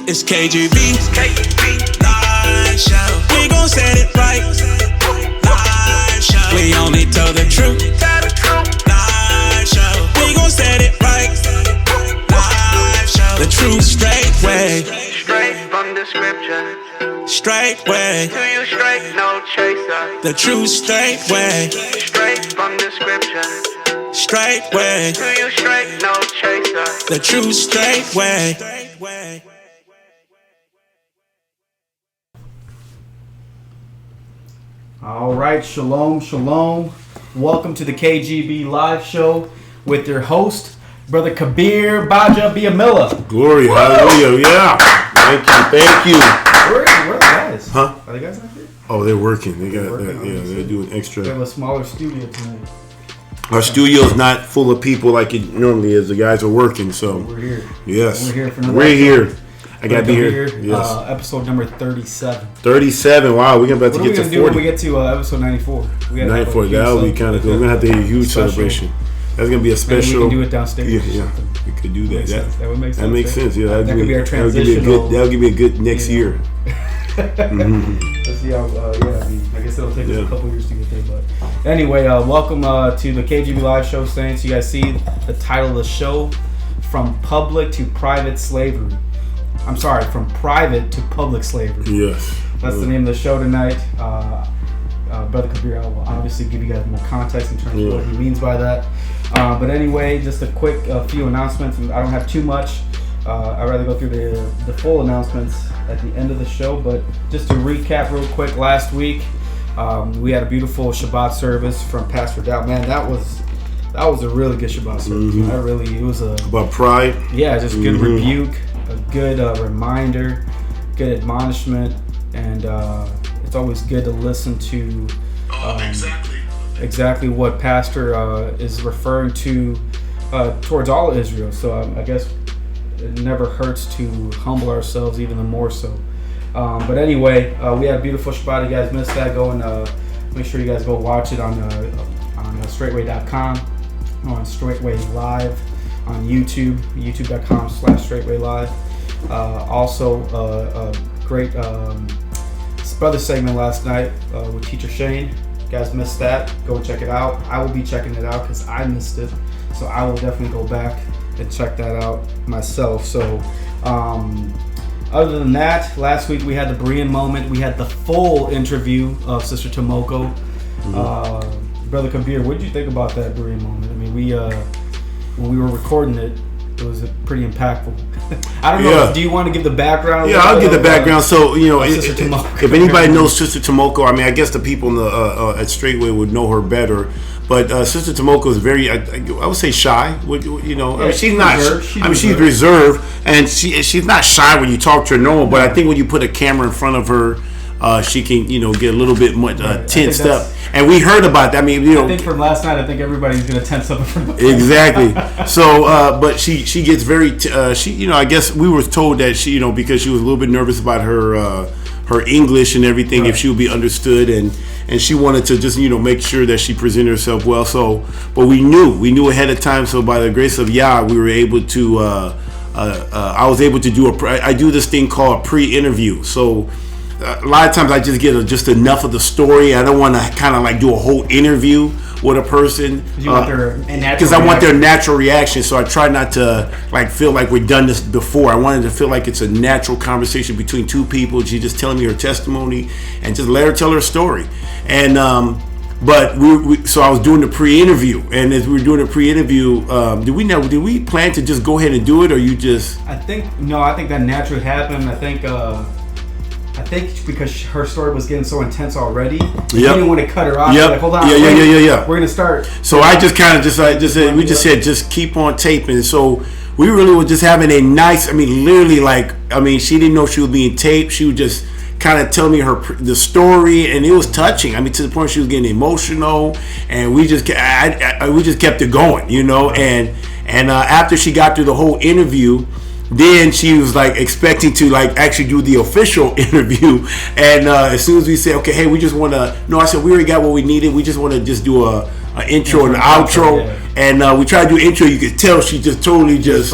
It's KGB. Live show. We gon' set it right. Live show. We only tell the truth. Live show. We gon' set it right. Live show. The true straight way. Straight from the scripture. Straight way. To you straight, no chaser. The true straight way. Straight from the scripture. Straight way. To you straight, no chaser. The true straight way. All right, shalom, shalom. Welcome to the KGB live show with your host, Brother Kabir Gbaja-Biamila. Glory, hallelujah, yeah. Thank you. Where are the guys? Huh? Are the guys not here? Oh, they're working. They're doing We extra. have a smaller studio tonight. Our studio's not full of people like it normally is. The guys are working, so. We're here. Yes. We're here for another We're here. episode. I gotta be here. Yes. Episode number 37. 37. Wow, we're about to What are get we to gonna do when 40. we get to episode 94? We gotta have 94. a huge That'll be cel- kind of cool. We're gonna have to do a huge special. celebration. That's gonna be a special. Maybe we can do it downstairs. Yeah, or yeah. something. We could do that. Makes sense. That would make sense. That makes sense. Yeah, that could be our transitional. That'll give me a good next year. Let's see how. I guess it'll take us a couple years to get there, but anyway, welcome to the KGB live show, Saints. You guys see the title of the show: From Public to Private Slavery. I'm sorry, from private to public slavery. Yes. That's the name of the show tonight. Brother Kabir will obviously give you guys more context in terms of what he means by that. But anyway, just a quick few announcements. I don't have too much. I'd rather go through the full announcements at the end of the show. But just to recap real quick, last week we had a beautiful Shabbat service from Pastor Dow. Man, that was a really good Shabbat service. It was About pride. Yeah, just good rebuke, a good reminder, good admonishment, and it's always good to listen to exactly what Pastor is referring to towards all of Israel. So I guess it never hurts to humble ourselves even more so. But anyway, we had a beautiful Shabbat. You guys missed that, go and make sure you guys go watch it on straightway.com, on Straightway Live, on YouTube, youtube.com/straightwaylive. Also, a great brother segment last night with Teacher Shane. You guys missed that, go and check it out. I will be checking it out because I missed it, so I will definitely go back and check that out myself. So other than that, last week we had the Berean moment. We had the full interview of Sister Tomoko. Brother Kabir, what did you think about that Berean moment? I mean, when we were recording it, it was pretty impactful. I don't know. Do you want to give the background? Yeah, I'll give the background. So, Sister Tomoko. If anybody knows Sister Tomoko, I mean, I guess the people in the at Straightway would know her better. But Sister Tomoko is very, I would say, shy. I mean, she's not. She's reserved, and she's not shy when you talk to her normal. But I think when you put a camera in front of her, she can, get a little bit more tensed up. And we heard about that. I mean, I think from last night, I think everybody's gonna tense up in front of her. Exactly. So, but she gets very. I guess we were told that she, because she was a little bit nervous about her English and everything, if she would be understood, and she wanted to just make sure that she presented herself well. So, but we knew ahead of time. So by the grace of Yah, we were able to. I was able to do I do this thing called a pre-interview. So. A lot of times I just get just enough of the story. I don't want to kind of like do a whole interview with a person because I want their natural reaction. So I try not to like feel like we've done this before. I wanted to feel like it's a natural conversation between two people. She's just telling me her testimony and just let her tell her story. And but so I was doing the pre-interview, and as we were doing the pre-interview, did we plan to just go ahead and do it, or you just? I think that naturally happened. I think because her story was getting so intense already, you didn't want to cut her off. Like, hold on, yeah. We're gonna start. So I just kind of said just keep on taping. So we really were just having a nice. I mean, literally, she didn't know she was being taped. She would just kind of tell me the story, and it was touching. I mean, to the point she was getting emotional, and we just kept it going, And after she got through the whole interview. Then she was like expecting to like actually do the official interview, and as soon as we said, okay, hey, we just want to, no, I said we already got what we needed. We just want to just do a intro and outro. Yeah. And we tried to do intro. You could tell she just totally just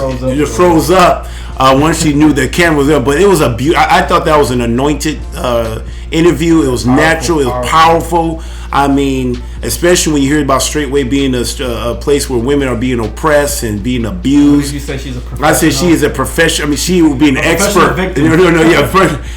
froze up once she knew the camera was there. But it was I thought that was an anointed interview. It was natural. It was powerful. I mean, especially when you hear about Straightway being a place where women are being oppressed and being abused. Did you say she's a professional? I said she is a professional. I mean, she will be an expert. No, yeah.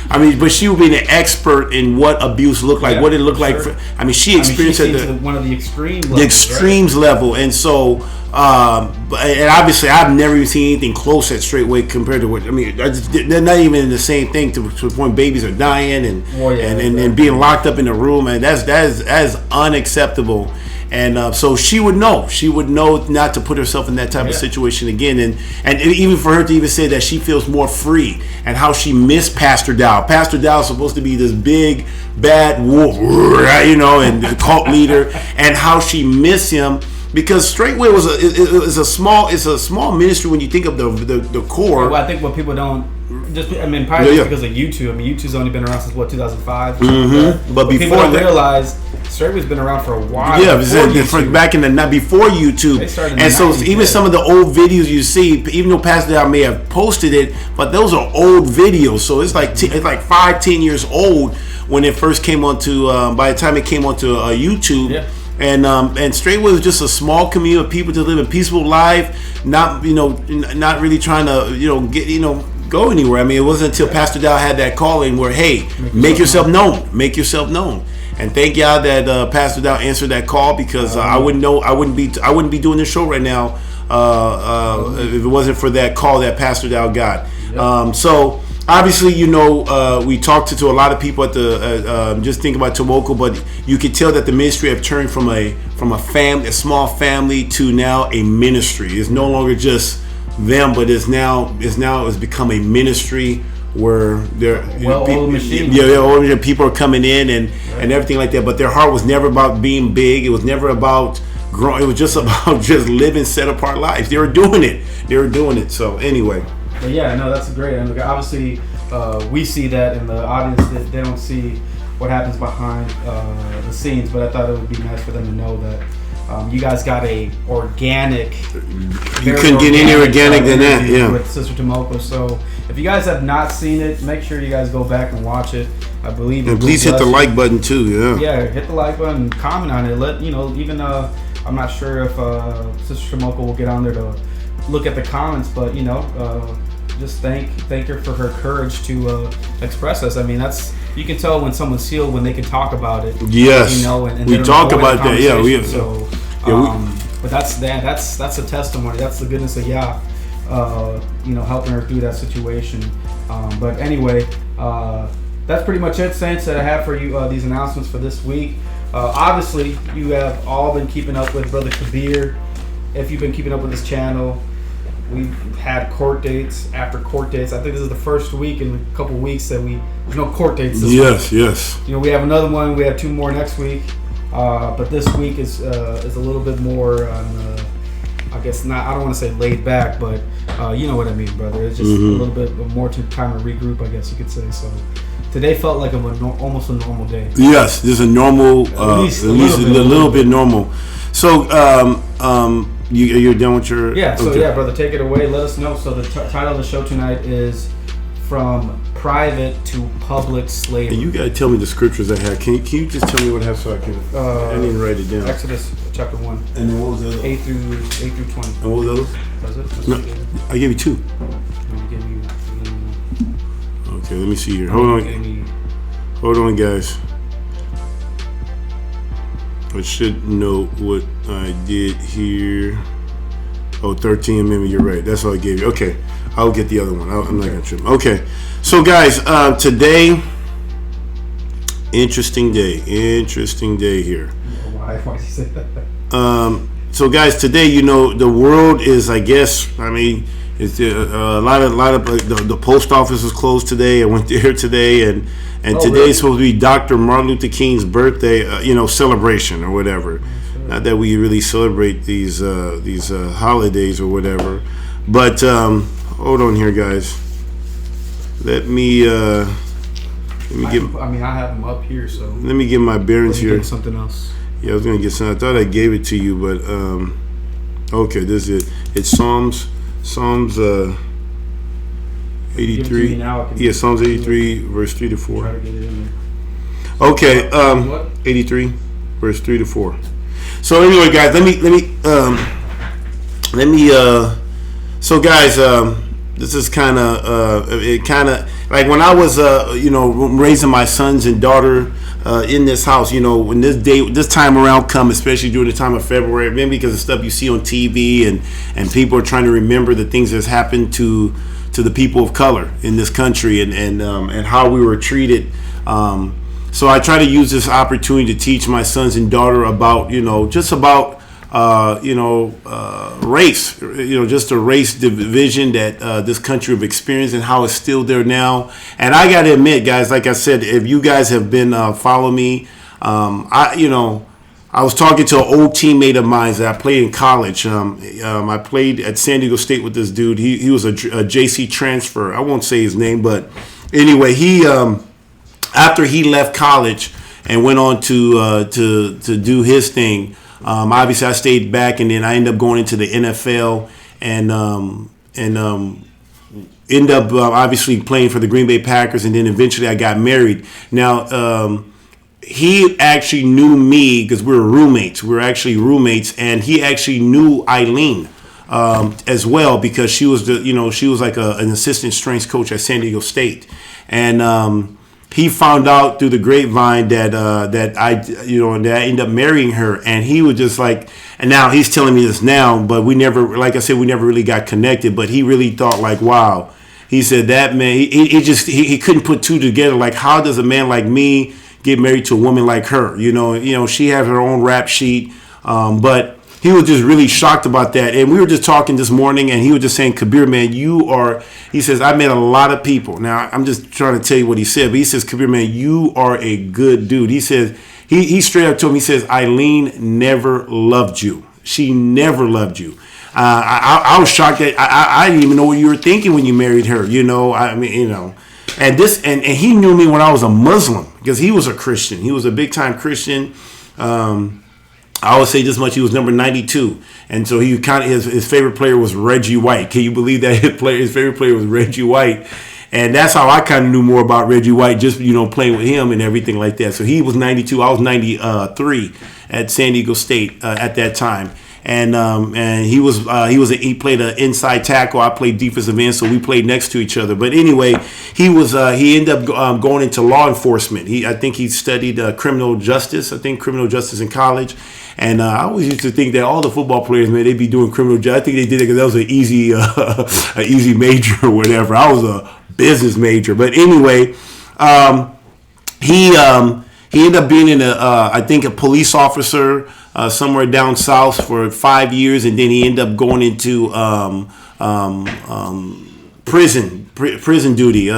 I mean, but she will be an expert in what abuse looked like, what it looked like. I mean, she experienced it at one of the extreme levels, the extremes level, and so. And obviously, I've never even seen anything close at Straightway compared to what I mean. They're not even in the same thing to the point babies are dying and being locked up in a room, and that's unacceptable. And so she would know not to put herself in that type of situation again, and even for her to even say that she feels more free, and how she missed Pastor Dow. Pastor Dow is supposed to be this big bad wolf, and cult leader, and how she missed him. Because Straightway was a small ministry when you think of the core. Well, I think what people don't probably because of YouTube. I mean, YouTube's only been around since 2005. Mm-hmm. But before people don't realize Straightway's been around for a while. Yeah, back in before YouTube. They started in and the so 90s, even some of the old videos you see, even though Pastor Dow may have posted it, but those are old videos. So it's like 5-10 years old when it first came onto. By the time it came onto YouTube. Yeah. And Straightway was just a small community of people to live a peaceful life, not really trying to go anywhere. I mean, it wasn't until Pastor Dow had that calling where, hey, make yourself known, and thank God that Pastor Dow answered that call, because I wouldn't be doing this show right now if it wasn't for that call that Pastor Dow got. Yep. So. Obviously, we talked to a lot of people at the just think about Tomoko, but you could tell that the ministry have turned from a family, a small family, to now a ministry. It's no longer just them, but it's become a ministry where people are coming in and everything like that. But their heart was never about being big. It was never about growing. It was just about just living set apart lives. They were doing it. So anyway. But yeah, no, that's great. And obviously, we see that in the audience, that they don't see what happens behind the scenes. But I thought it would be nice for them to know that you guys got a organic. You couldn't get any organic than that, yeah. With Sister Tomoko. So if you guys have not seen it, make sure you guys go back and watch it. I believe. And please hit the like button too. Yeah. Yeah, hit the like button, and comment on it. Let even I'm not sure if Sister Tomoko will get on there to look at the comments, but just thank her for her courage to express us. I mean, you can tell when someone's healed when they can talk about it. Yes, and we talk about that. Yeah, so. But that's a testimony. That's the goodness of Yah. Helping her through that situation. But anyway, that's pretty much it, Saints, that I have for you. These announcements for this week. Obviously, you have all been keeping up with Brother Kabir. If you've been keeping up with this channel, we've had court dates after court dates. I think this is the first week in a couple weeks that there's no court dates this week. Yes. We have another one. We have 2 more next week. But this week is a little bit more on, I guess not. I don't want to say laid back, but you know what I mean, brother. It's just a little bit more time to regroup, I guess you could say. So today felt like almost a normal day. Yes, there's a normal, at least a little bit normal. So you're done with your... Yeah, so okay. Yeah, brother, take it away. Let us know. So the title of the show tonight is From Private to Public Slavery. And you got to tell me the scriptures I had. Can you just tell me what I have so I can... I didn't write it down. Exodus chapter 1. And then what was the other? 8 through 20. And what was the other? That's it? No, I gave you 2. Okay, let me see here. Hold on, guys. I should know what I did here. 13 Amendment, you're right. That's all I gave you. Okay, I'll get the other one. I'm not going to trip. Okay, so guys, today, interesting day here. Why did you say that? So guys, today, the world is, I guess, it's a lot of the post office was closed today. I went there today, and today's supposed to be Dr. Martin Luther King's birthday, celebration or whatever. Not that we really celebrate these holidays or whatever, but hold on here, guys. Let me get. I have them up here, so. Let me get my bearings here. Something else. Yeah, I was gonna get some. I thought I gave it to you, but okay, this is it. It's Psalms 83. Yeah, Psalms 83, verse 3 to 4. Try to get it in there. Okay, What? 83, verse 3 to 4. So anyway, guys, let me. So guys, this is kind of like when I was raising my sons and daughter in this house. When this time around come, especially during the time of February, maybe because of stuff you see on TV and people are trying to remember the things that's happened to the people of color in this country and how we were treated. So I try to use this opportunity to teach my sons and daughter about just about race, just the race division that this country have experienced and how it's still there now. And I got to admit, guys, like I said, if you guys have been following me, I was talking to an old teammate of mine that I played in college. I played at San Diego State with this dude. He was a JC transfer. I won't say his name, but anyway, he after he left college and went on to do his thing. Obviously, I stayed back, and then I ended up going into the NFL and ended up obviously playing for the Green Bay Packers, and then eventually I got married. Now, he actually knew me because we were roommates. We were actually roommates, and he actually knew Eileen as well because she was she was like an assistant strength coach at San Diego State, and he found out through the grapevine that I ended up marrying her, and he was just like, and now he's telling me this now, but we never, like I said, we never really got connected. But he really thought like, wow, he said that man, he couldn't put two together. Like, how does a man like me get married to a woman like her? She has her own rap sheet, but he was just really shocked about that. And we were just talking this morning, and he was just saying, Kabir, man, he says, I met a lot of people. Now, I'm just trying to tell you what he said, but he says, Kabir, man, you are a good dude. He says, he straight up told me, he says, Eileen never loved you. She never loved you. I was shocked that I didn't even know what you were thinking when you married her, And he knew me when I was a Muslim because he was a Christian. He was a big time Christian. I would say this much: he was number 92, and so he kind of his favorite player was Reggie White. Can you believe that his favorite player was Reggie White? And that's how I kind of knew more about Reggie White, just playing with him and everything like that. So he was 92, I was 93 at San Diego State at that time, and he played an inside tackle. I played defensive end, so we played next to each other. But anyway, he ended up going into law enforcement. I think he studied criminal justice in college. And I always used to think that all the football players, man, they'd be doing criminal justice. I think they did it because that was an easy major or whatever. I was a business major, but anyway, he ended up being I think a police officer somewhere down south for 5 years, and then he ended up going into prison duty.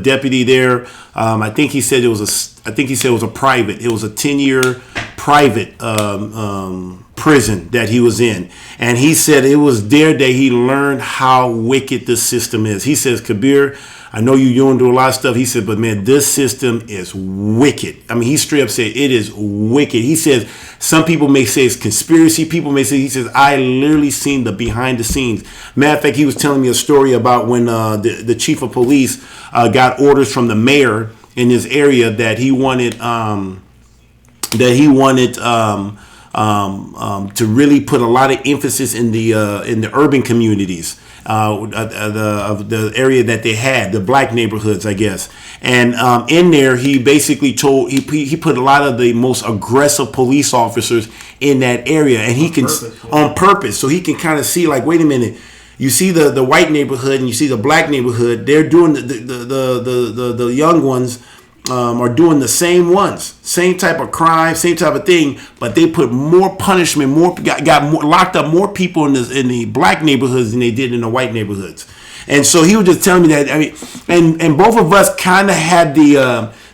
Deputy there. I think he said it was a private. It was a 10-year private prison that he was in, and he said it was there that he learned how wicked the system is. He says, Kabir, I know you don't do a lot of stuff. He said, but man, this system is wicked. I mean, he straight up said it is wicked. He says some people may say it's conspiracy. People may say, he says, I literally seen the behind the scenes. Matter of fact, he was telling me a story about when the chief of police got orders from the mayor in his area that he wanted to really put a lot of emphasis in the urban communities of the area that they had, the black neighborhoods, I guess. And in there, he basically he put a lot of the most aggressive police officers in that area, and he can on purpose, so he can kind of see like, wait a minute. You see the white neighborhood and you see the black neighborhood. They're doing the young ones. Are doing the same type of crime, same type of thing, but they put more punishment, locked up more people in the black neighborhoods than they did in the white neighborhoods. And so he was just telling me that. I mean, and both of us kind of had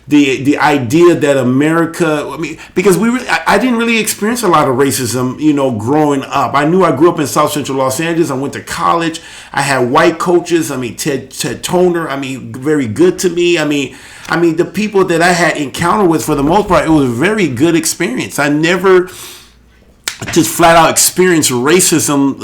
the idea that America, I mean, because I didn't really experience a lot of racism, growing up. I grew up in South Central Los Angeles. I went to college. I had white coaches. I mean, Ted Toner. I mean, very good to me. I mean, the people that I had encounter with, for the most part, it was a very good experience. I never just flat out experienced racism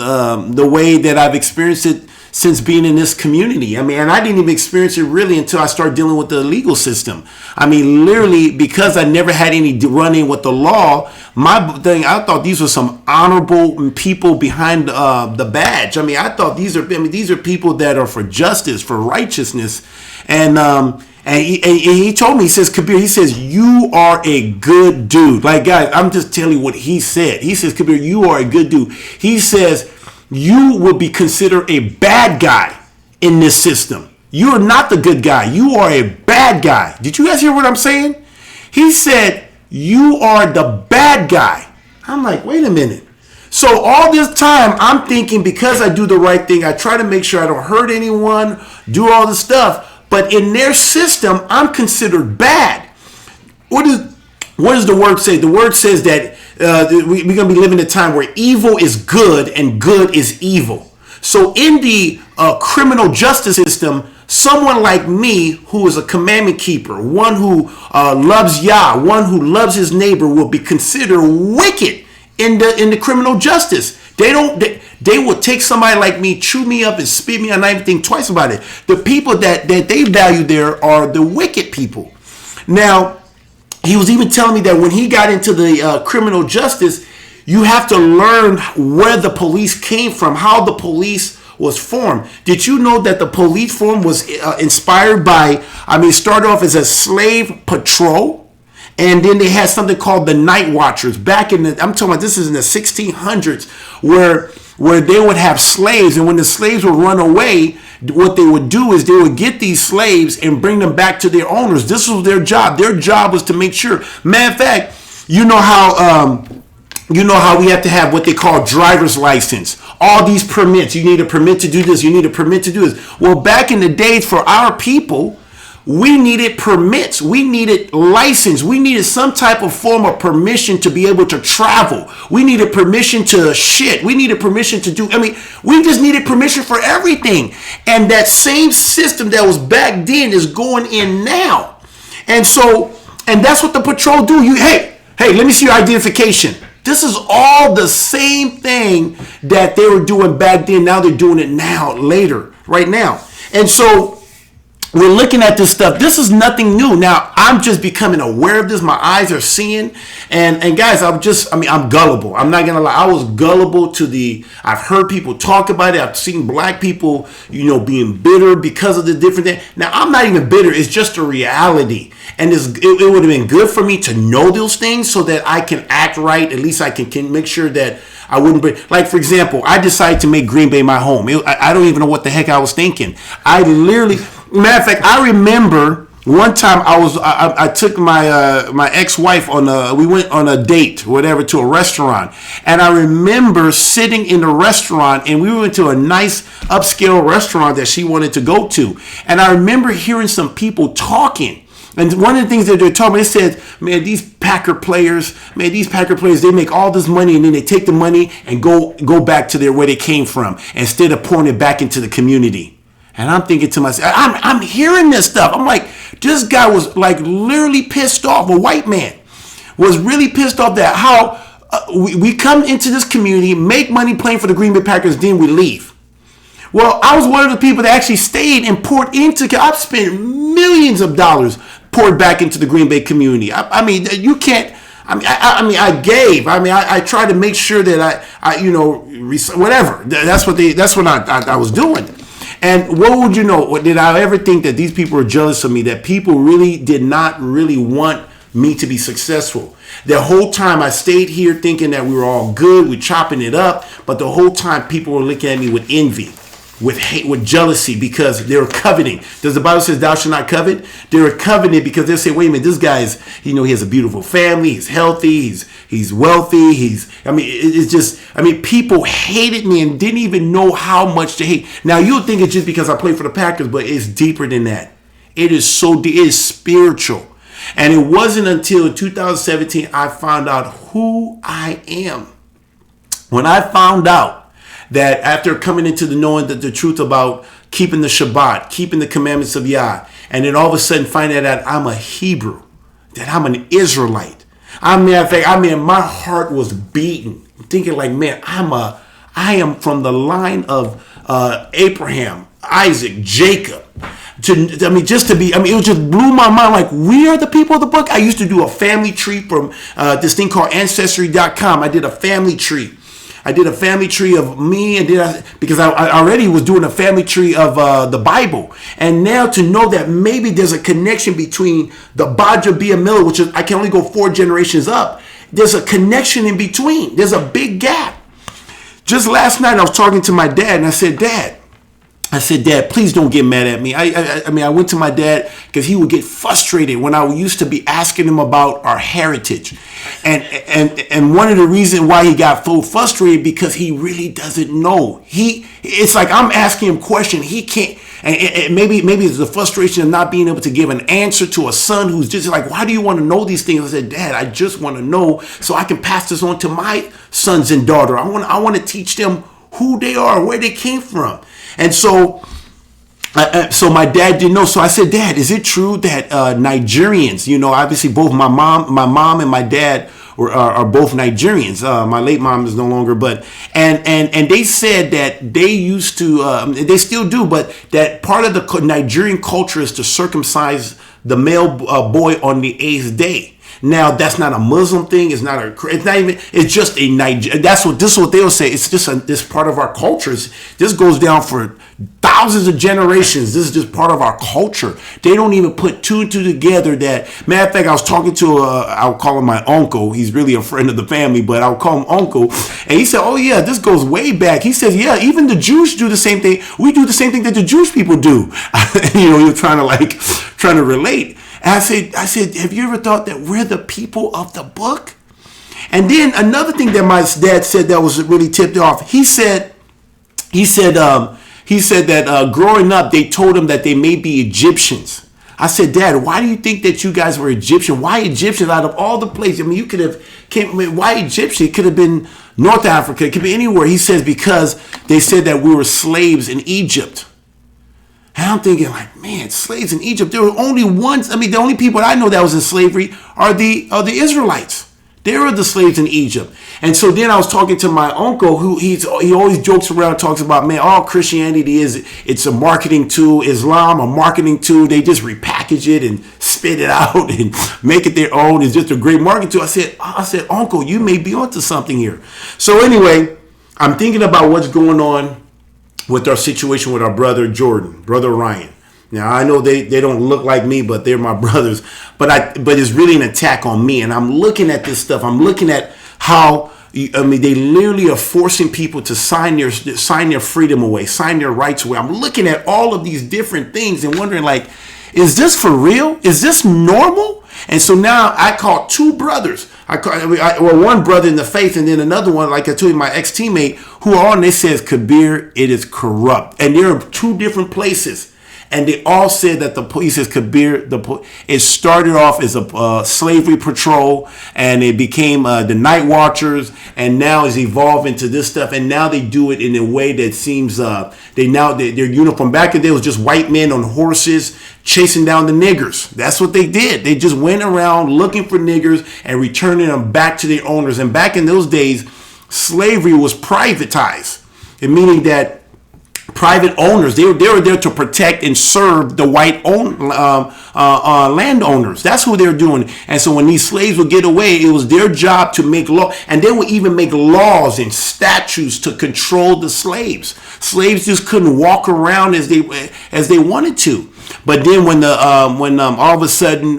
the way that I've experienced it since being in this community. I mean, and I didn't even experience it really until I started dealing with the legal system. I mean, literally, because I never had any run-in with the law, my thing, I thought these were some honorable people behind the badge. I mean, I thought these are people that are for justice, for righteousness. And he told me, he says, Kabir, he says, you are a good dude. Like, guys, I'm just telling you what he said. He says, Kabir, you are a good dude. He says, you will be considered a bad guy in this system. You are not the good guy. You are a bad guy. Did you guys hear what I'm saying? He said, you are the bad guy. I'm like, wait a minute. So all this time, I'm thinking because I do the right thing, I try to make sure I don't hurt anyone, do all this stuff. But in their system, I'm considered bad. What does the word say? The word says that we're going to be living in a time where evil is good and good is evil. So in the criminal justice system, someone like me, who is a commandment keeper, one who loves Yah, one who loves his neighbor, will be considered wicked in the criminal justice. They will take somebody like me, chew me up and spit me, and not even think twice about it. The people that they value there are the wicked people. Now, he was even telling me that when he got into the criminal justice, you have to learn where the police came from, how the police was formed. Did you know that the police form was inspired by, started off as a slave patrol, and then they had something called the night watchers back in I'm talking about, this is in the 1600s, where they would have slaves, and when the slaves would run away, what they would do is they would get these slaves and bring them back to their owners. This was their job. Their job was to make sure. Matter of fact, you know how we have to have what they call driver's license. All these permits. You need a permit to do this. You need a permit to do this. Well, back in the days, for our people, we needed permits. We needed license. We needed some type of form of permission to be able to travel. We needed permission to shit. We needed permission to do, we just needed permission for everything. And that same system that was back then is going in now. And that's what the patrol do. Hey, let me see your identification. This is all the same thing that they were doing back then. Now they're doing it now, later, right now. And so we're looking at this stuff. This is nothing new. Now, I'm just becoming aware of this. My eyes are seeing. And guys, I'm gullible. I'm not going to lie. I was gullible I've heard people talk about it. I've seen black people, being bitter because of the different things. Now, I'm not even bitter. It's just a reality. And it would have been good for me to know those things so that I can act right. At least I can make sure that I wouldn't be, like, for example, I decided to make Green Bay my home. I don't even know what the heck I was thinking. Matter of fact, I remember one time I took my ex-wife we went on a date, whatever, to a restaurant. And I remember sitting in the restaurant, and we went to a nice upscale restaurant that she wanted to go to. And I remember hearing some people talking. And one of the things that they're talking about, they said, man, these Packer players, they make all this money, and then they take the money and go back to where they came from instead of pouring it back into the community. And I'm thinking to myself, I'm hearing this stuff. I'm like, this guy was like literally pissed off. A white man was really pissed off that how we come into this community, make money playing for the Green Bay Packers, then we leave. Well, I was one of the people that actually stayed and poured into. I've spent millions of dollars poured back into the Green Bay community. You can't. I gave. I tried to make sure that whatever. That's what I was doing. And what would you know? Did I ever think that these people were jealous of me? That people really did not really want me to be successful? The whole time I stayed here thinking that we were all good, we're chopping it up, but the whole time people were looking at me with envy, with hate, with jealousy, because they were coveting. Does the Bible says thou shalt not covet? They were coveting because they say, wait a minute, this guy is, he has a beautiful family, he's healthy, he's wealthy, people hated me and didn't even know how much to hate. Now you'll think it's just because I play for the Packers, but it's deeper than that. It is so deep, it is spiritual. And it wasn't until 2017 I found out who I am. When I found out that after coming into the knowing that the truth about keeping the Shabbat, keeping the commandments of Yah, and then all of a sudden finding out I'm a Hebrew, that I'm an Israelite. I mean, my heart was beating, thinking like, man, I am from the line of Abraham, Isaac, Jacob. It just blew my mind. Like, we are the people of the book. I used to do a family tree from this thing called Ancestry.com. I did a family tree. I did a family tree of me, and because I already was doing a family tree of the Bible. And now to know that maybe there's a connection between the Gbaja-Biamila, which is, I can only go 4 generations up. There's a connection in between. There's a big gap. Just last night, I was talking to my dad, and I said, Dad, please don't get mad at me. I went to my dad because he would get frustrated when I used to be asking him about our heritage. And one of the reasons why he got so frustrated because he really doesn't know. It's like I'm asking him a question. He can't. And maybe it's the frustration of not being able to give an answer to a son who's just like, why do you want to know these things? I said, Dad, I just want to know so I can pass this on to my sons and daughter. I want to teach them who they are, where they came from. And so my dad didn't know. So I said, Dad, is it true that Nigerians, obviously both my mom and my dad are both Nigerians. My late mom is no longer, but and they said that they used to, they still do, but that part of the Nigerian culture is to circumcise the male boy on the 8th day. Now that's not a Muslim thing. It's not even. It's just a Niger. This is what they'll say. It's just this part of our cultures. This goes down for thousands of generations. This is just part of our culture. They don't even put 2 and 2 together. That matter of fact, I was talking to I'll call him my uncle. He's really a friend of the family, but I'll call him uncle. And he said, "Oh yeah, this goes way back." He says, "Yeah, even the Jews do the same thing. We do the same thing that the Jewish people do." You're trying to relate. And I said, have you ever thought that we're the people of the book? And then another thing that my dad said that was really tipped off. He said that growing up, they told him that they may be Egyptians. I said, Dad, why do you think that you guys were Egyptian? Why Egyptians out of all the places? I mean, you could have why Egyptian? It could have been North Africa. It could be anywhere. He says, because they said that we were slaves in Egypt. And I'm thinking like, man, slaves in Egypt. There were only ones. I mean, the only people I know that was in slavery are the Israelites. They were the slaves in Egypt. And so then I was talking to my uncle, who he always jokes around, talks about, man, all Christianity it's a marketing tool. Islam, a marketing tool. They just repackage it and spit it out and make it their own. It's just a great marketing tool. I said, Uncle, you may be onto something here. So anyway, I'm thinking about what's going on with our situation with our brother Jordan, brother Ryan. Now I know they don't look like me, but they're my brothers. But it's really an attack on me. And I'm looking at this stuff. I'm looking at how they literally are forcing people to sign their freedom away, sign their rights away. I'm looking at all of these different things and wondering, like, is this for real? Is this normal? And so now I call 2 brothers. One brother in the faith, and then another one, like I told you, my ex-teammate, who are on. They says, Kabir, it is corrupt. And they're in 2 different places. And they all said that the police is Kabir. It started off as a slavery patrol, and it became the night watchers, and now it's evolved into this stuff. And now they do it in a way that seems their uniform. Back in the day was just white men on horses chasing down the niggers. That's what they did. They just went around looking for niggers and returning them back to their owners. And back in those days, slavery was privatized, meaning that private owners, they were there to protect and serve the white landowners. That's what they're doing. And so when these slaves would get away, it was their job to make law, and they would even make laws and statutes to control the slaves. Slaves just couldn't walk around as they wanted to. But then when all of a sudden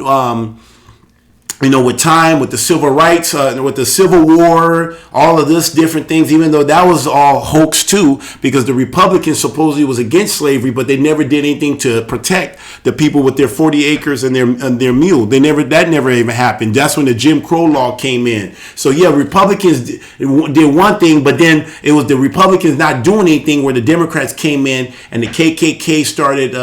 with time, with the civil rights, with the Civil War, all of this different things, even though that was all hoax too, because the Republicans supposedly was against slavery, but they never did anything to protect the people with their 40 acres and their mule. That never even happened. That's when the Jim Crow law came in. So yeah, Republicans did one thing, but then it was the Republicans not doing anything where the Democrats came in and the KKK started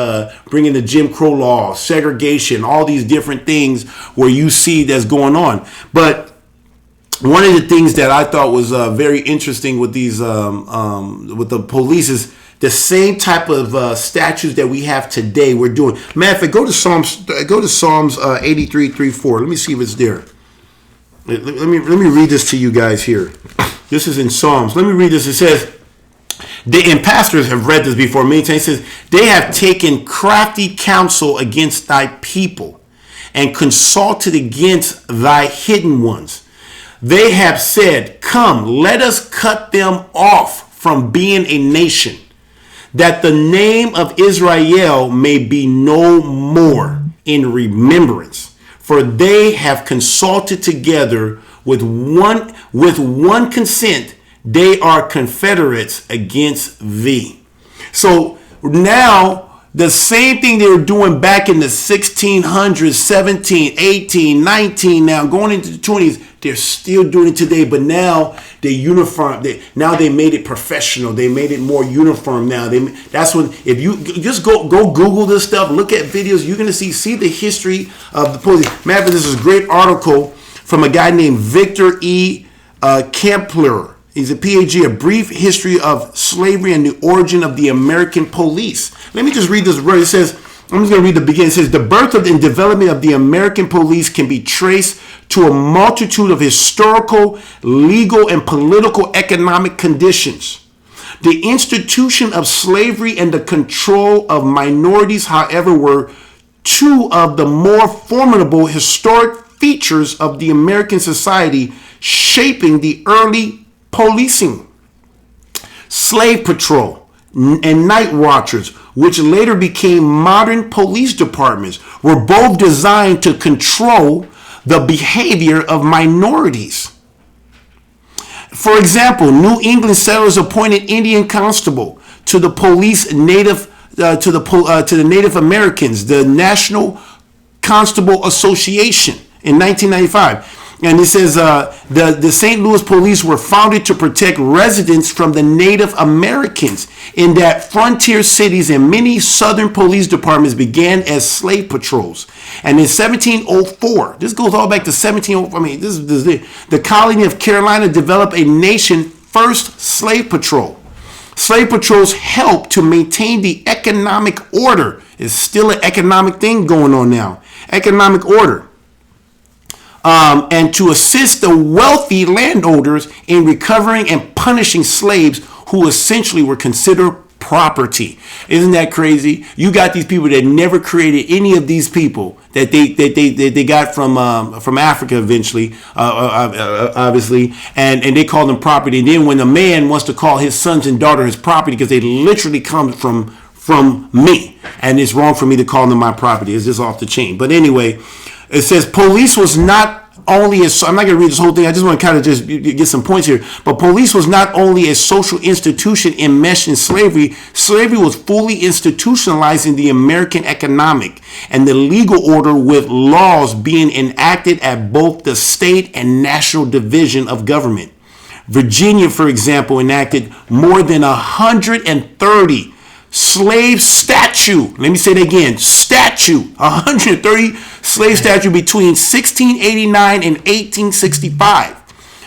bringing the Jim Crow law, segregation, all these different things where you see that's going on. But one of the things that I thought was very interesting with these with the police is the same type of statutes that we have today. We're doing. Man, if I go to Psalms 83:3-4. Let me see if it's there. Let me read this to you guys here. This is in Psalms. Let me read this. It says, and pastors have read this before many times. It says, they have taken crafty counsel against thy people and consulted against thy hidden ones. They have said, come, let us cut them off from being a nation, that the name of Israel may be no more in remembrance. For they have consulted together with one consent. They are confederates against thee. So now, the same thing they were doing back in the 1600s, 17, 18, 19, now going into the 20s, they're still doing it today, but now they uniform. Now they made it professional. They made it more uniform now. That's when, if you just go Google this stuff, look at videos, you're going to see the history of the police. Matter of fact, this is a great article from a guy named Victor E. Kempler. He's a PhD, A Brief History of Slavery and the Origin of the American Police. Let me just read this word. It says, I'm just going to read the beginning. It says, the birth and development of the American police can be traced to a multitude of historical, legal, and political economic conditions. The institution of slavery and the control of minorities, however, were two of the more formidable historic features of the American society, shaping the early policing. Slave patrol and night watchers, which later became modern police departments, were both designed to control the behavior of minorities. For example, New England settlers appointed Indian constable to the police native to the Native Americans, the National Constable Association, in 1995. And it says the St. Louis police were founded to protect residents from the Native Americans in that frontier cities, and many southern police departments began as slave patrols. And in 1704, this goes all back to 1704. I mean, this is the colony of Carolina developed a nation first slave patrol. Slave patrols helped to maintain the economic order. It's still an economic thing going on now. Economic order. And to assist the wealthy landowners in recovering and punishing slaves who essentially were considered property. Isn't that crazy? You got these people that never created any of these people that they got from Africa eventually, obviously, and they call them property. And then when a man wants to call his sons and daughter his property, because they literally come from me, and it's wrong for me to call them my property. It's just off the chain. But anyway, it says police was not only I'm not going to read this whole thing. I just want to kind of just get some points here. But police was not only a social institution enmeshed in slavery. Slavery was fully institutionalized in the American economic and the legal order, with laws being enacted at both the state and national division of government. Virginia, for example, enacted more than 130 slave statute. Let me say it again. Statute. 130 slave statute between 1689 and 1865.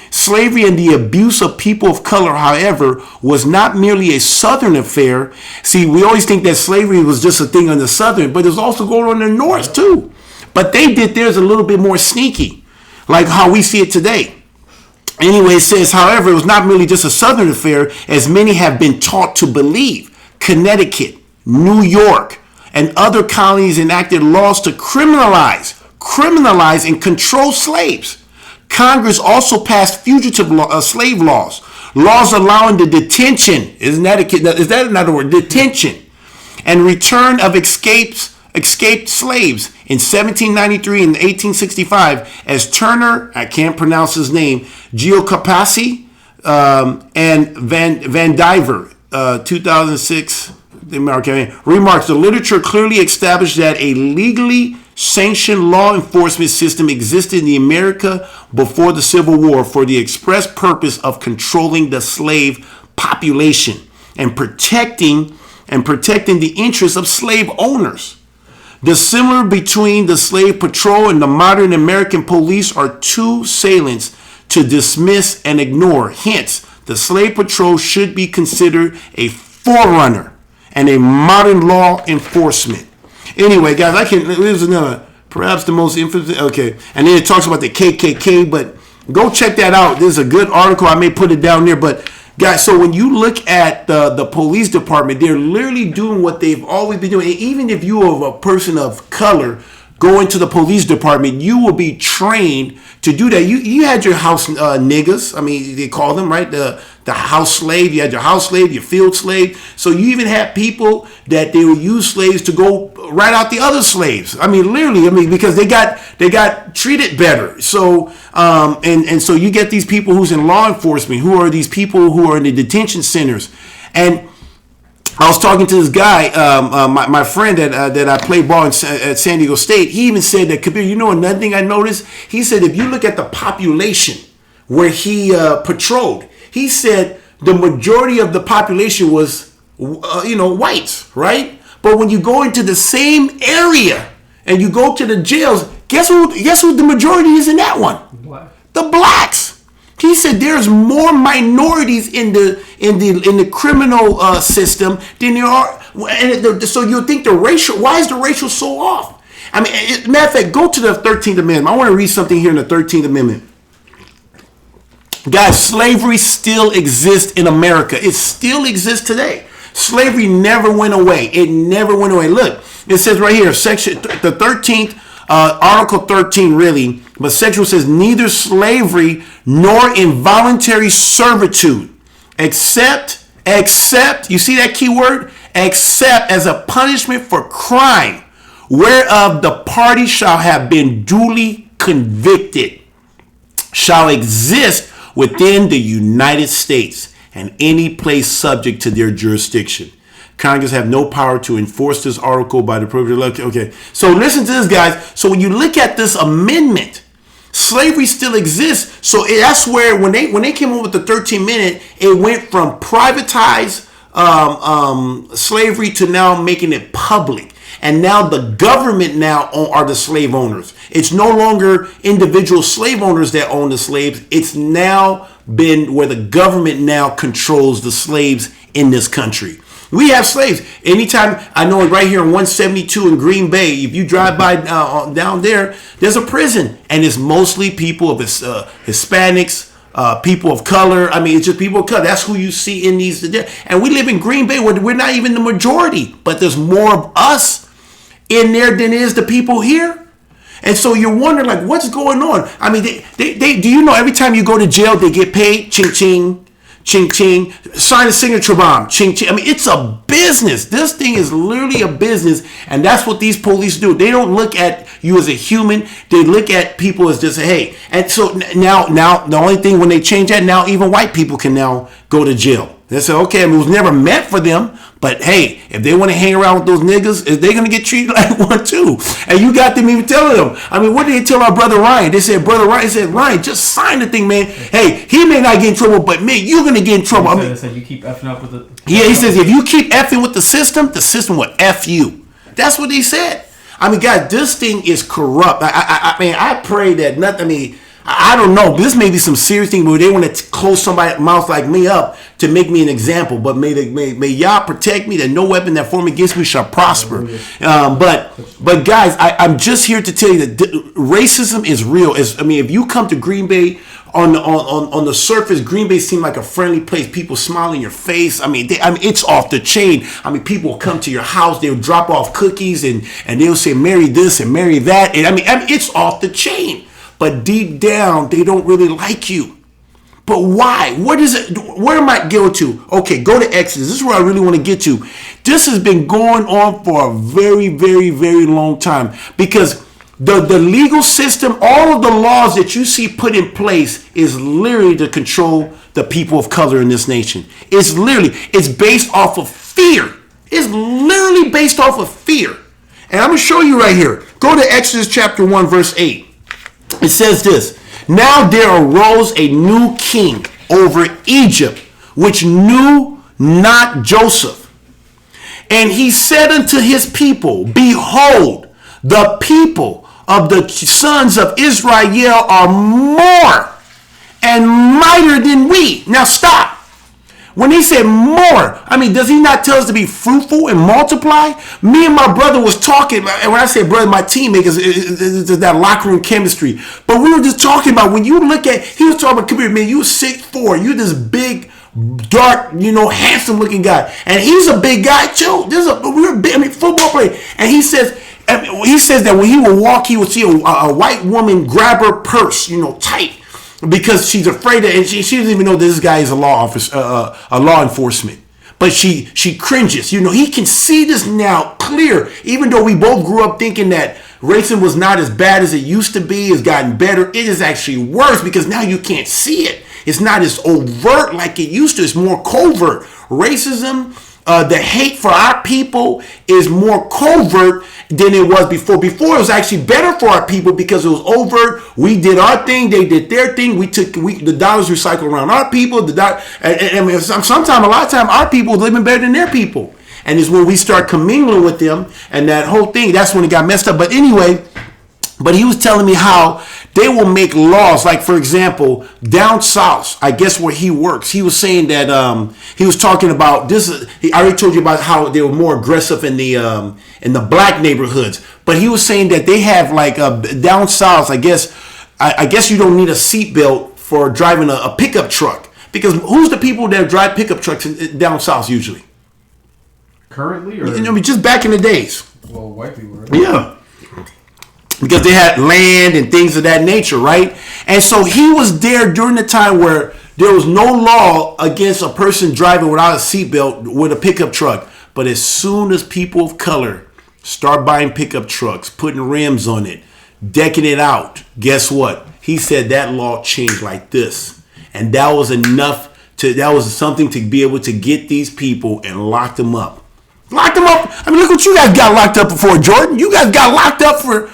Slavery and the abuse of people of color, however, was not merely a Southern affair. See, we always think that slavery was just a thing on the Southern, but it was also going on in the North too. But they did theirs a little bit more sneaky, like how we see it today. Anyway, it says, however, it was not merely just a Southern affair, as many have been taught to believe. Connecticut, New York, and other colonies enacted laws to criminalize and control slaves. Congress also passed fugitive slave laws allowing the detention, is that another word? Detention and return of escaped escaped slaves in 1793 and 1865 as Turner, I can't pronounce his name, Giocapasi, and Van Diver, 2006, remarks, the literature clearly established that a legally sanctioned law enforcement system existed in the America before the Civil War for the express purpose of controlling the slave population and protecting the interests of slave owners. The similar between the slave patrol and the modern American police are two salients to dismiss and ignore. Hence, the slave patrol should be considered a forerunner and a modern law enforcement. Anyway, guys, there's another, perhaps the most infamous, okay. And then it talks about the KKK, but go check that out. There's a good article. I may put it down there, but guys, so when you look at the police department, they're literally doing what they've always been doing. And even if you are a person of color, go into the police department, you will be trained to do that. You had your house niggas. I mean, they call them, right? The house slave. You had your house slave, your field slave. So you even had people that they would use slaves to go right out the other slaves. I mean, literally. Because they got treated better. So and so you get these people who's in law enforcement, who are these people who are in the detention centers. And I was talking to this guy, my friend that I played ball at San Diego State. He even said that, Kabir, you know another thing I noticed? He said if you look at the population where he patrolled, he said the majority of the population was, whites, right? But when you go into the same area and you go to the jails, guess who the majority is in that one? Black. The blacks. He said there's more minorities in the criminal system than there are. And so you think why is the racial so off? I mean, matter of fact, go to the 13th Amendment. I want to read something here in the 13th Amendment. Guys, slavery still exists in America. It still exists today. Slavery never went away. It never went away. Look, it says right here, the 13th, Article 13 really, but section says neither slavery nor involuntary servitude except, you see that key word? Except as a punishment for crime whereof the party shall have been duly convicted, shall exist within the United States and any place subject to their jurisdiction. Congress have no power to enforce this article by the privilege. Okay, so listen to this, guys. So when you look at this amendment, slavery still exists. So that's where when they came up with the 13th Amendment, it went from privatized slavery to now making it public. And now the government now are the slave owners. It's no longer individual slave owners that own the slaves. It's now been where the government now controls the slaves in this country. We have slaves. Anytime, I know right here in 172 in Green Bay, if you drive by down there, there's a prison. And it's mostly people of Hispanics, people of color. I mean, it's just people of color. That's who you see in these. And we live in Green Bay where we're not even the majority. But there's more of us in there than is the people here. And so you're wondering, like, what's going on? I mean, they do you know every time you go to jail, they get paid? Ching, ching. Ching, ching, sign a signature bomb, ching, ching. I mean, it's a business. This thing is literally a business, and that's what these police do. They don't look at you as a human. They look at people as just, hey. And so now, the only thing when they change that, now even white people can now go to jail. They say, okay, I mean, it was never meant for them, but hey, if they want to hang around with those niggas, they're going to get treated like one too. And you got them even telling them. I mean, what did they tell our brother Ryan? They said, Ryan, just sign the thing, man. Hey, he may not get in trouble, but man, you're going to get in trouble. They said you keep effing up with it. Yeah, he says, if you keep effing with the system will F you. That's what they said. I mean, guys, this thing is corrupt. I mean, I pray that nothing, I mean, I don't know. This may be some serious thing where they want to close somebody's mouth like me up to make me an example. But may Yah protect me that no weapon that form against me shall prosper. But guys, I'm just here to tell you that racism is real. I mean, if you come to Green Bay on the surface, Green Bay seems like a friendly place. People smile in your face. I mean, it's off the chain. I mean, people will come to your house. They'll drop off cookies and they'll say, marry this and marry that. And I mean, it's off the chain. But deep down, they don't really like you. But why? What is it? Where am I going to? Okay, go to Exodus. This is where I really want to get to. This has been going on for a very, very, very long time because the legal system, all of the laws that you see put in place is literally to control the people of color in this nation. It's based off of fear. It's literally based off of fear. And I'm going to show you right here. Go to Exodus chapter 1, verse 8. It says this. Now there arose a new king over Egypt, which knew not Joseph. And he said unto his people, behold, the people of the sons of Israel are more and mightier than we. Now stop. When he said more, I mean, does he not tell us to be fruitful and multiply? Me and my brother was talking, and when I say brother, my teammate, it's that locker room chemistry. But we were just talking about, when you look at, he was talking about, come here, man, you 6'4", you this big, dark, handsome looking guy. And he's a big guy too. We're big, football player. And he says that when he would walk, he would see a white woman grab her purse, tight. Because she's afraid and she doesn't even know this guy is a law officer, a law enforcement. But she cringes. He can see this now clear. Even though we both grew up thinking that racism was not as bad as it used to be, it's gotten better. It is actually worse because now you can't see it. It's not as overt like it used to. It's more covert. Racism, the hate for our people is more covert than it was before. Before, it was actually better for our people because it was overt. We did our thing, they did their thing. The dollars recycled around our people. A lot of time, our people was living better than their people. And it's when we start commingling with them and that whole thing, that's when it got messed up. But anyway, he was telling me how they will make laws. Like, for example, down south, I guess where he works, he was saying that he was talking about this. I already told you about how they were more aggressive in the black neighborhoods. But he was saying that they have like down south. I guess you don't need a seatbelt for driving a pickup truck, because who's the people that drive pickup trucks down south usually? Currently, or just back in the days. Well, white people. Right? Yeah. Because they had land and things of that nature, right? And so he was there during the time where there was no law against a person driving without a seatbelt with a pickup truck. But as soon as people of color start buying pickup trucks, putting rims on it, decking it out, guess what? He said that law changed like this. And that was that was something to be able to get these people and lock them up. Lock them up. I mean, look what you guys got locked up for, Jordan. You guys got locked up for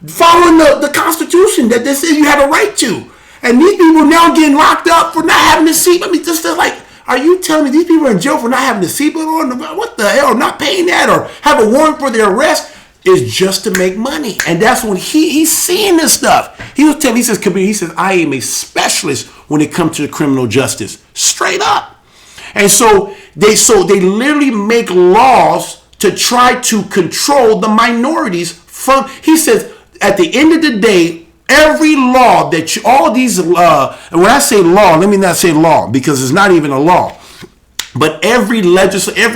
following the Constitution that they said you had a right to. And these people now getting locked up for not having a seat. I mean, just like, are you telling me these people are in jail for not having a seatbelt on? What the hell? Not paying that or have a warrant for their arrest is just to make money. And that's when he's seeing this stuff. He was telling me, he says, I am a specialist when it comes to the criminal justice. Straight up. And so they literally make laws to try to control the minorities from, he says, at the end of the day, every law that all these, and when I say law, let me not say law because it's not even a law, but every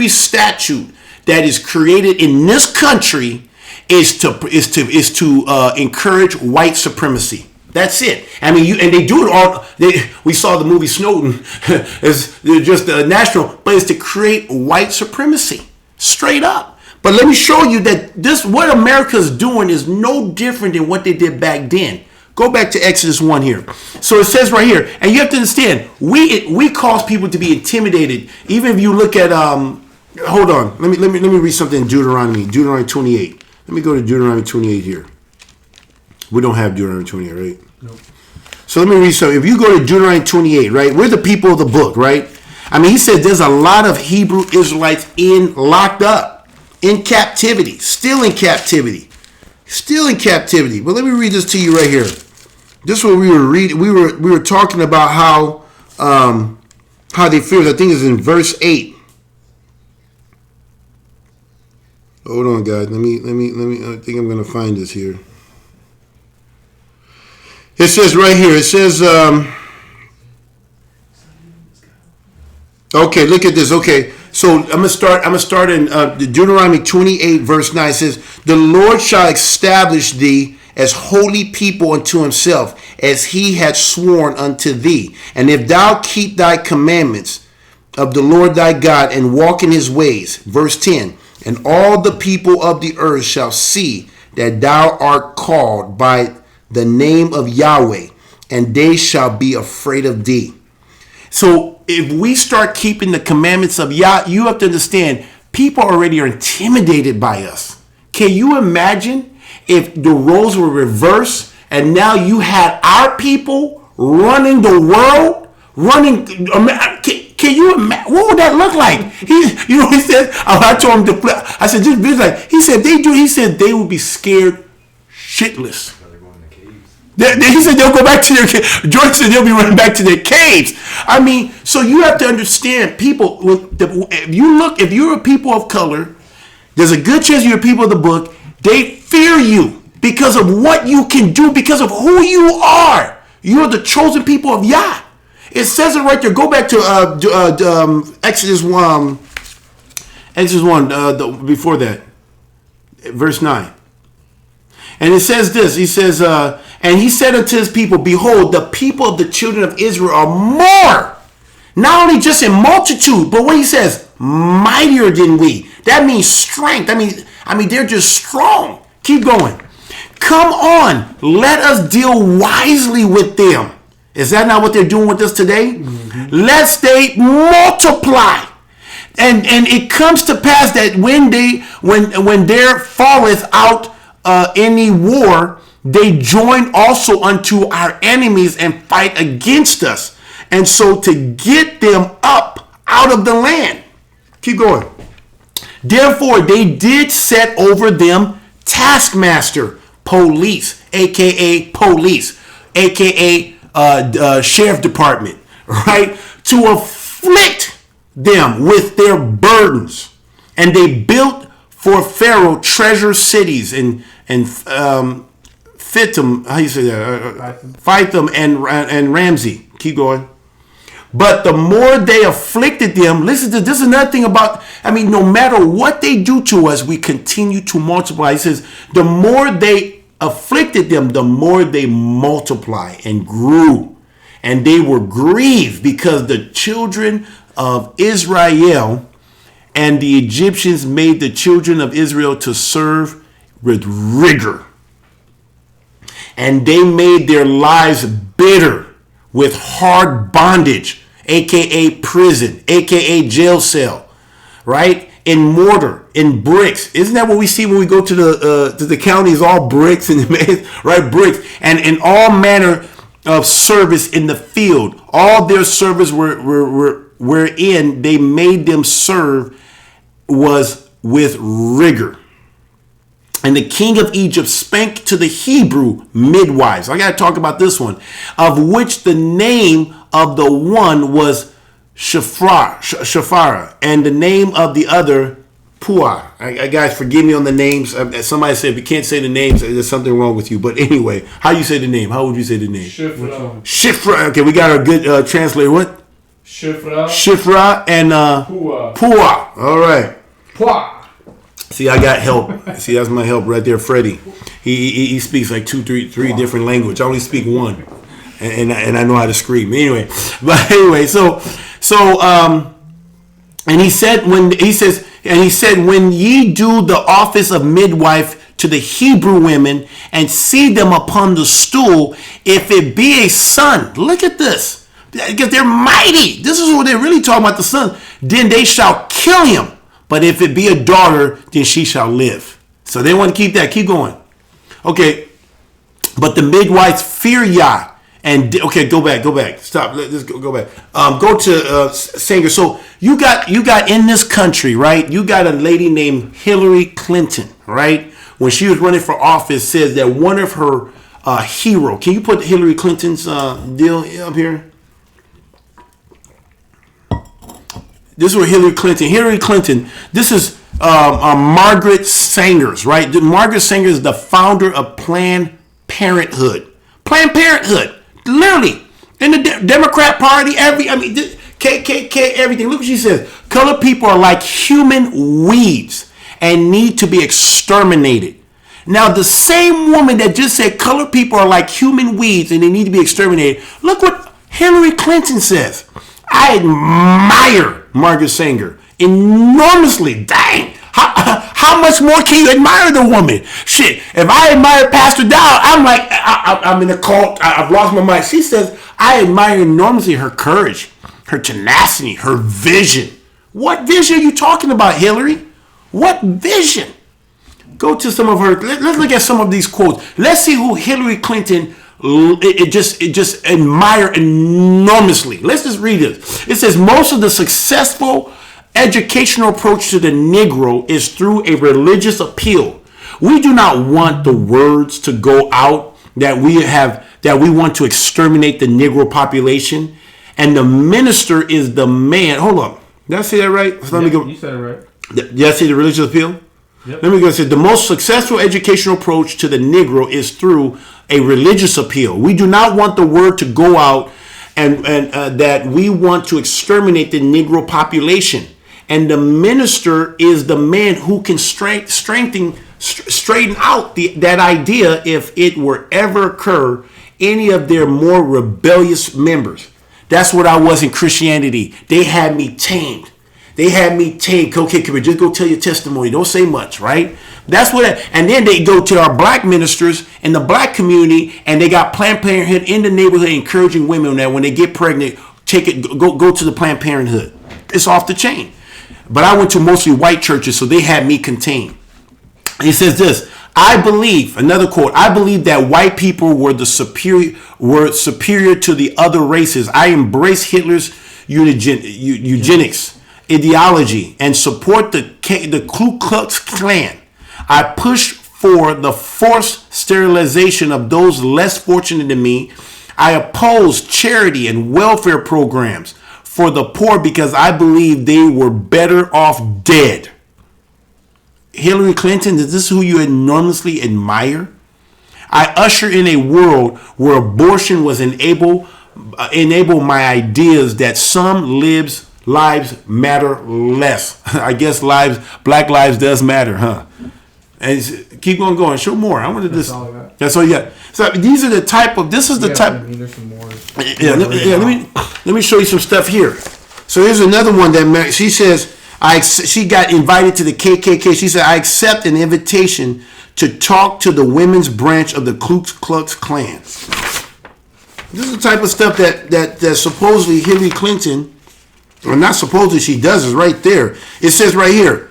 statute that is created in this country is to encourage white supremacy. That's it. I mean, and they do it all. We saw the movie Snowden. It's just national, but it's to create white supremacy. Straight up. But let me show you that what America's doing is no different than what they did back then. Go back to Exodus 1 here. So it says right here, and you have to understand, we cause people to be intimidated. Even if you look at hold on, let me read something in Deuteronomy 28. Let me go to Deuteronomy 28 here. We don't have Deuteronomy 28, right? Nope. So let me read something. If you go to Deuteronomy 28, right? We're the people of the book, right? I mean, he said there's a lot of Hebrew Israelites locked up, in captivity, still in captivity. But let me read this to you right here. This is what we were reading. We were talking about how they feel. I think it's in verse 8. Hold on, guys. Let me. I think I'm gonna find this here. It says right here. It says. Okay, look at this. Okay, so I'm gonna start in Deuteronomy 28, verse 9. It says, "The Lord shall establish thee as holy people unto himself, as he had sworn unto thee. And if thou keep thy commandments of the Lord thy God and walk in his ways. Verse 10. And all the people of the earth shall see that thou art called by the name of Yahweh, and they shall be afraid of thee. So if we start keeping the commandments of Yah, you have to understand, people already are intimidated by us. Can you imagine if the roles were reversed and now you had our people running the world, can you imagine? What would that look like? He said, I told him to play. I said, just be like, he said, they would be scared shitless. He said they'll go back to their caves. Jordan said they'll be running back to their caves. I mean, so you have to understand, people, if you're a people of color, there's a good chance you're a people of the book, they fear you because of what you can do, because of who you are. You're the chosen people of Yah. It says it right there. Go back to Exodus 1. Exodus 1, before that. Verse 9. And it says this. He says, and he said unto his people, behold, the people of the children of Israel are more. Not only just in multitude, but when he says, mightier than we. That means strength. I mean, they're just strong. Keep going. Come on. Let us deal wisely with them. Is that not what they're doing with us today? Mm-hmm. Lest they multiply. And it comes to pass that when there falleth out any war, they join also unto our enemies and fight against us. And so to get them up out of the land. Keep going. Therefore they did set over them taskmaster, police, aka police, aka sheriff department, right? To afflict them with their burdens. And they built for Pharaoh treasure cities and Phithom, how you say that? Phithom and Ramsey. Keep going. But the more they afflicted them, listen to this is another thing about, no matter what they do to us, we continue to multiply. He says, the more they afflicted them, the more they multiply and grew. And they were grieved because the children of Israel and the Egyptians made the children of Israel to serve with rigor. And they made their lives bitter with hard bondage, aka prison, aka jail cell, right? In mortar, in bricks. Isn't that what we see when we go to the counties? All bricks and right, bricks, and in all manner of service in the field. All their service wherein they made them serve was with rigor. And the king of Egypt spake to the Hebrew midwives. I got to talk about this one. Of which the name of the one was Shafara, and the name of the other Puah. Guys, forgive me on the names. Somebody said if you can't say the names, there's something wrong with you. But anyway, how you say the name? How would you say the name? Shifra. Okay, we got our good translator. What? Shifra and Puah. All right. Puah. See, I got help. See, that's my help right there, Freddie. He speaks like three different languages. I only speak one, and I know how to scream. Anyway, and he said when ye do the office of midwife to the Hebrew women and see them upon the stool, if it be a son, look at this, because they're mighty. This is what they're really talking about, the son. Then they shall kill him. But if it be a daughter, then she shall live. So they want to keep that. Keep going. Okay. But the midwives fear Yah. And okay, go back. Stop. Let's go back. Go to Sanger. So you got in this country, right? You got a lady named Hillary Clinton, right? When she was running for office, says that one of her hero. Can you put Hillary Clinton's deal up here? This is where Hillary Clinton. This is Margaret Sanger, right? Margaret Sanger is the founder of Planned Parenthood. Planned Parenthood, literally, in the Democrat Party. KKK, everything. Look what she says. Colored people are like human weeds and need to be exterminated. Now, the same woman that just said colored people are like human weeds and they need to be exterminated, look what Hillary Clinton says. I admire Margaret Sanger enormously. Dang. How much more can you admire the woman? Shit, if I admire Pastor Dow, I'm like, I'm in a cult. I've lost my mind. She says, I admire enormously her courage, her tenacity, her vision. What vision are you talking about, Hillary? What vision? Go to some of her. Let's look at some of these quotes. Let's see who Hillary Clinton it just admire enormously. Let's just read it. It says most of the successful educational approach to the Negro is through a religious appeal. We do not want the words to go out that we want to exterminate the Negro population, and the minister is the man. Hold on, did I say that right? Let me go. You said it right. Did I say the religious appeal? Yep. Let me go. Say the most successful educational approach to the Negro is through a religious appeal. We do not want the word to go out and that we want to exterminate the Negro population. And the minister is the man who can straighten out that idea if it were ever occur any of their more rebellious members. That's what I was in Christianity. They had me tamed. Okay, come here, just go tell your testimony. Don't say much, right? That's what. And then they go to our black ministers in the black community, and they got Planned Parenthood in the neighborhood encouraging women that when they get pregnant, go to the Planned Parenthood. It's off the chain. But I went to mostly white churches, so they had me contained. He says this, I believe, another quote, I believe that white people were superior to the other races. I embrace Hitler's eugenics ideology and support the Ku Klux Klan. I push for the forced sterilization of those less fortunate than me. I oppose charity and welfare programs for the poor because I believe they were better off dead. Hillary Clinton, is this who you enormously admire? I usher in a world where abortion was enable my ideas that some lives matter less. I guess black lives does matter, huh? And keep on going. Show more. I wanted this. That's all you got. So these are the type of. This is the type. I mean, there's some more. Let me show you some stuff here. So here's another one that she says. She got invited to the KKK. She said, I accept an invitation to talk to the women's branch of the Ku Klux Klan. This is the type of stuff that supposedly Hillary Clinton, or not supposedly she does, is right there. It says right here,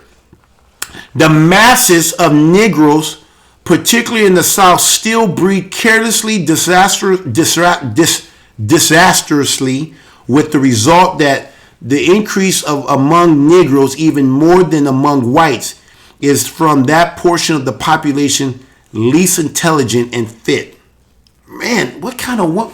the masses of Negroes, particularly in the South, still breed carelessly, disastrously, with the result that the increase among Negroes, even more than among whites, is from that portion of the population least intelligent and fit. Man, what kind of what?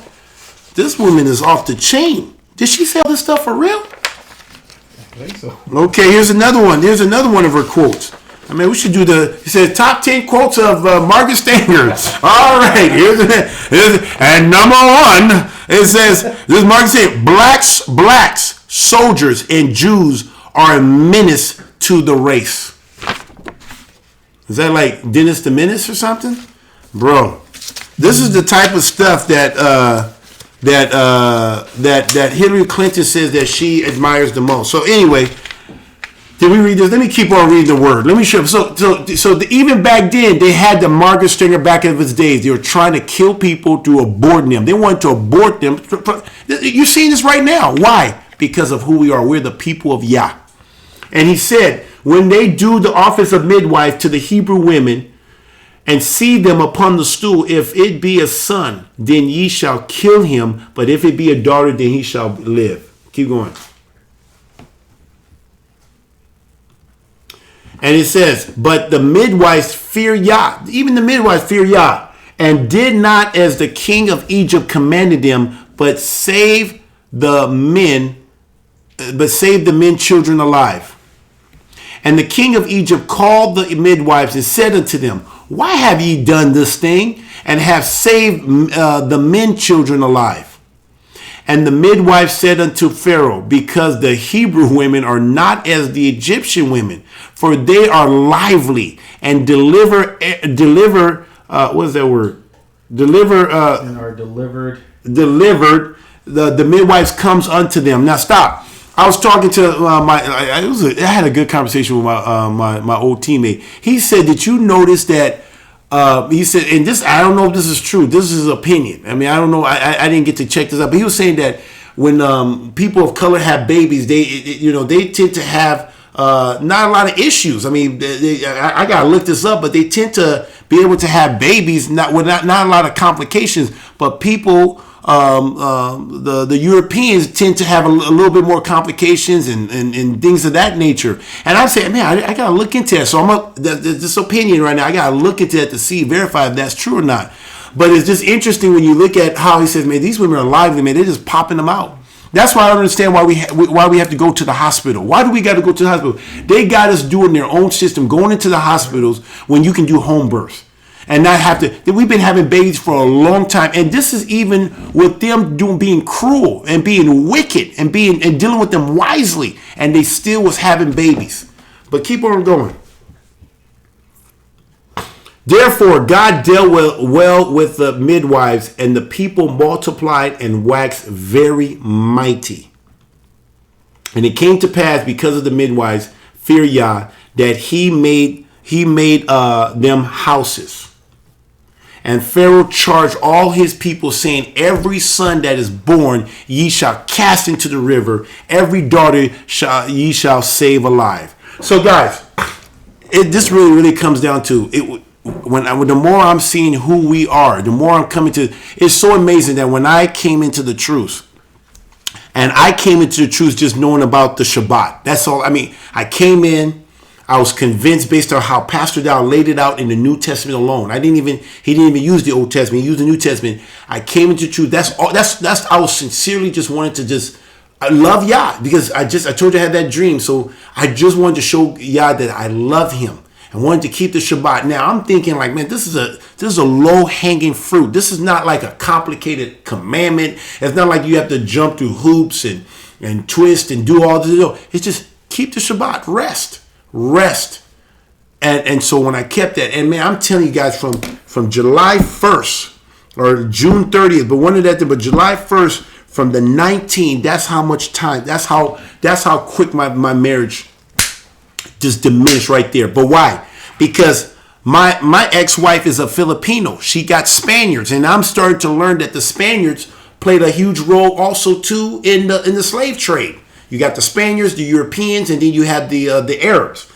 This woman is off the chain. Did she say all this stuff for real? I think so. Okay, here's another one. Here's another one of her quotes. I mean, we should do it says top 10 quotes of Margaret Sanger. All right, and number one, it says, this is Margaret Sanger, blacks, soldiers, and Jews are a menace to the race. Is that like Dennis the Menace or something? Bro, this is the type of stuff that Hillary Clinton says that she admires the most. So anyway, did we read this? Let me keep on reading the word. Let me show you. So even back then, they had the Margaret Sanger back in its days. They were trying to kill people through aborting them. They wanted to abort them. You're seeing this right now. Why? Because of who we are. We're the people of Yah. And he said, when they do the office of midwife to the Hebrew women and see them upon the stool, if it be a son, then ye shall kill him. But if it be a daughter, then he shall live. Keep going. And it says, but the midwives fear Yah. Even the midwives fear Yah. And did not as the king of Egypt commanded them, but save the men children alive. And the king of Egypt called the midwives and said unto them, why have ye done this thing, and have saved the men children alive? And the midwife said unto Pharaoh, because the Hebrew women are not as the Egyptian women, for they are lively and deliver, what is that word? Deliver, and are delivered. The midwives comes unto them. Now stop. I was talking to I had a good conversation with my old teammate. He said, did you notice that? He said, and this, I don't know if this is true. This is his opinion. I mean, I don't know. I didn't get to check this out, but he was saying that when people of color have babies, they tend to have not a lot of issues. I mean, I gotta look this up, but they tend to be able to have babies not a lot of complications. But people, the Europeans tend to have a little bit more complications and things of that nature. And I'm saying, man, I gotta look into that. So this opinion right now, I gotta look into that to verify if that's true or not. But it's just interesting when you look at how he says, man, these women are lively, man. They're just popping them out. That's why I don't understand why we have to go to the hospital. Why do we got to go to the hospital? They got us doing their own system, going into the hospitals when you can do home births and not have to. We've been having babies for a long time, and this is even with them being cruel and being wicked and dealing with them wisely, and they still was having babies. But keep on going. Therefore, God dealt well with the midwives, and the people multiplied and waxed very mighty. And it came to pass, because of the midwives, fear Yah, that he made them houses. And Pharaoh charged all his people, saying, every son that is born ye shall cast into the river, every daughter ye shall save alive. So guys, this really comes down to it. When the more I'm seeing who we are, the more I'm coming to, it's so amazing that when I came into the truth, and I came into the truth just knowing about the Shabbat. That's all. I mean, I came in, I was convinced based on how Pastor Dow laid it out in the New Testament alone. He didn't even use the Old Testament. He used the New Testament. I came into the truth. That's all. I was sincerely just wanted to just, I love Yah, because I told you I had that dream. So I just wanted to show Yah that I love him. I wanted to keep the Shabbat. Now I'm thinking like, man, this is a low hanging fruit. This is not like a complicated commandment. It's not like you have to jump through hoops and twist and do all this. It's just keep the Shabbat, rest. And so when I kept that, and man, I'm telling you guys from July 1st or June 30th, but one of that, but July 1st from the 19th, that's how much time, that's how quick my marriage just diminished right there. But why? Because my ex-wife is a Filipino. She got Spaniards, and I'm starting to learn that the Spaniards played a huge role also too in the slave trade. You got the Spaniards, the Europeans, and then you had the Arabs.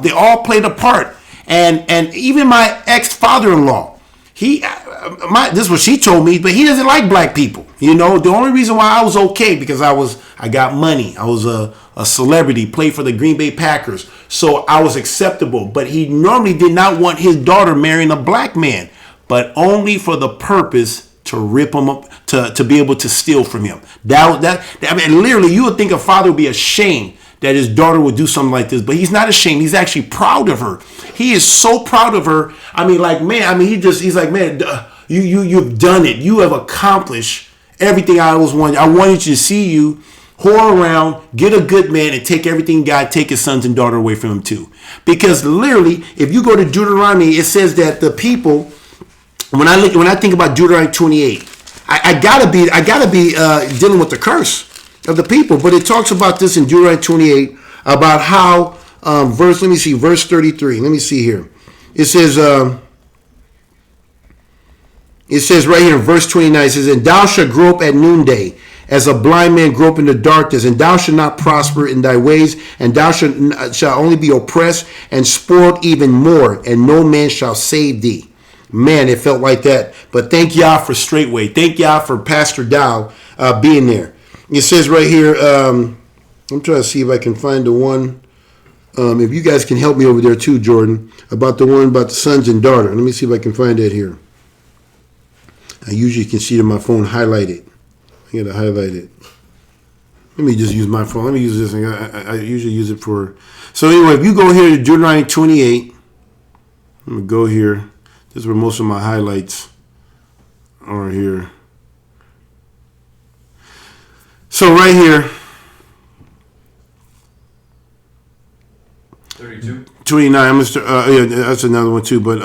They all played a part, and even my ex-father-in-law, this is what she told me, but he doesn't like black people. You know, the only reason why I was okay because I got money. I was a celebrity, played for the Green Bay Packers, so I was acceptable. But he normally did not want his daughter marrying a black man, but only for the purpose to rip him up, to be able to steal from him. I mean, literally, you would think a father would be ashamed that his daughter would do something like this, but he's not ashamed. He's actually proud of her. He is so proud of her. I mean, like, man, I mean, he's like, man, you've done it. You have accomplished everything I always wanted. I wanted you to see you whore around, get a good man, and take everything God, take his sons and daughter away from him too. Because literally, if you go to Deuteronomy, it says that the people, when I think about Deuteronomy 28, I gotta be dealing with the curse of the people. But it talks about this in Deuteronomy 28 about how verse 33. Let me see here. It says right here in verse 29, it says, and thou shalt grope at noonday, as a blind man grope in the darkness, and thou shalt not prosper in thy ways, and thou shalt only be oppressed and spoiled even more, and no man shall save thee. Man, it felt like that. But thank Yah for Straightway. Thank Yah for Pastor Dow being there. It says right here, I'm trying to see if I can find the one. If you guys can help me over there too, Jordan, about the one about the sons and daughter. Let me see if I can find that here. I usually can see it on my phone highlighted. I gotta highlight it. Let me just use my phone. Let me use this thing. I usually use it for. So anyway, if you go here to Deuteronomy 28, I'm gonna go here. This is where most of my highlights are here. So right here, 32. 29. Yeah, that's another one too. But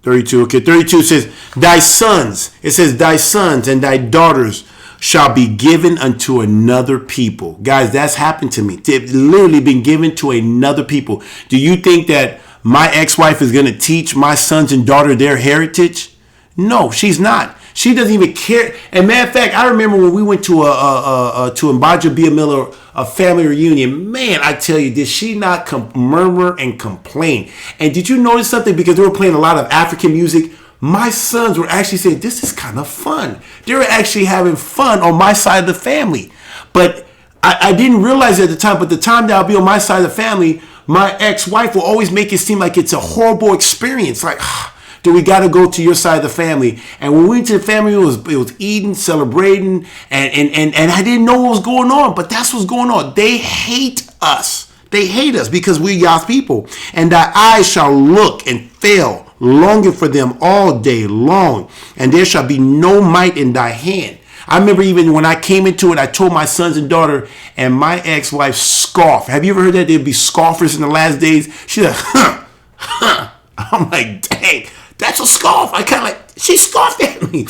32. Okay, 32 says, "Thy sons." It says, "Thy sons and thy daughters shall be given unto another people." Guys, that's happened to me. They've literally been given to another people. Do you think that my ex-wife is going to teach my sons and daughter their heritage? No, she's not. She doesn't even care. And matter of fact, I remember when we went to a Gbaja-Biamila, a family reunion. Man, I tell you, did she not murmur and complain? And did you notice something? Because they were playing a lot of African music. My sons were actually saying, "This is kind of fun." They were actually having fun on my side of the family. But I didn't realize it at the time. But the time that I'll be on my side of the family, my ex-wife will always make it seem like it's a horrible experience. Like, do we got to go to your side of the family? And when we went to the family, it was eating, celebrating, and I didn't know what was going on, but that's what's going on. They hate us. They hate us because we're Yah's people. "And thy eyes shall look and fail, longing for them all day long, and there shall be no might in thy hand." I remember even when I came into it, I told my sons and daughter, and my ex-wife scoffed. Have you ever heard that there'd be scoffers in the last days? She's like, huh. I'm like, dang. That's a scoff. I kind of like, she scoffed at me.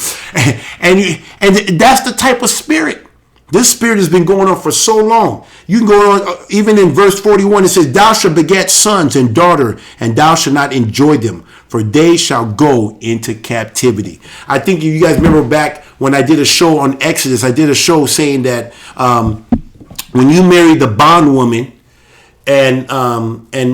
And that's the type of spirit. This spirit has been going on for so long. You can go on, even in verse 41, it says, "Thou shalt beget sons and daughter, and thou shalt not enjoy them, for they shall go into captivity." I think you guys remember back when I did a show on Exodus, I did a show saying that when you marry the bondwoman, and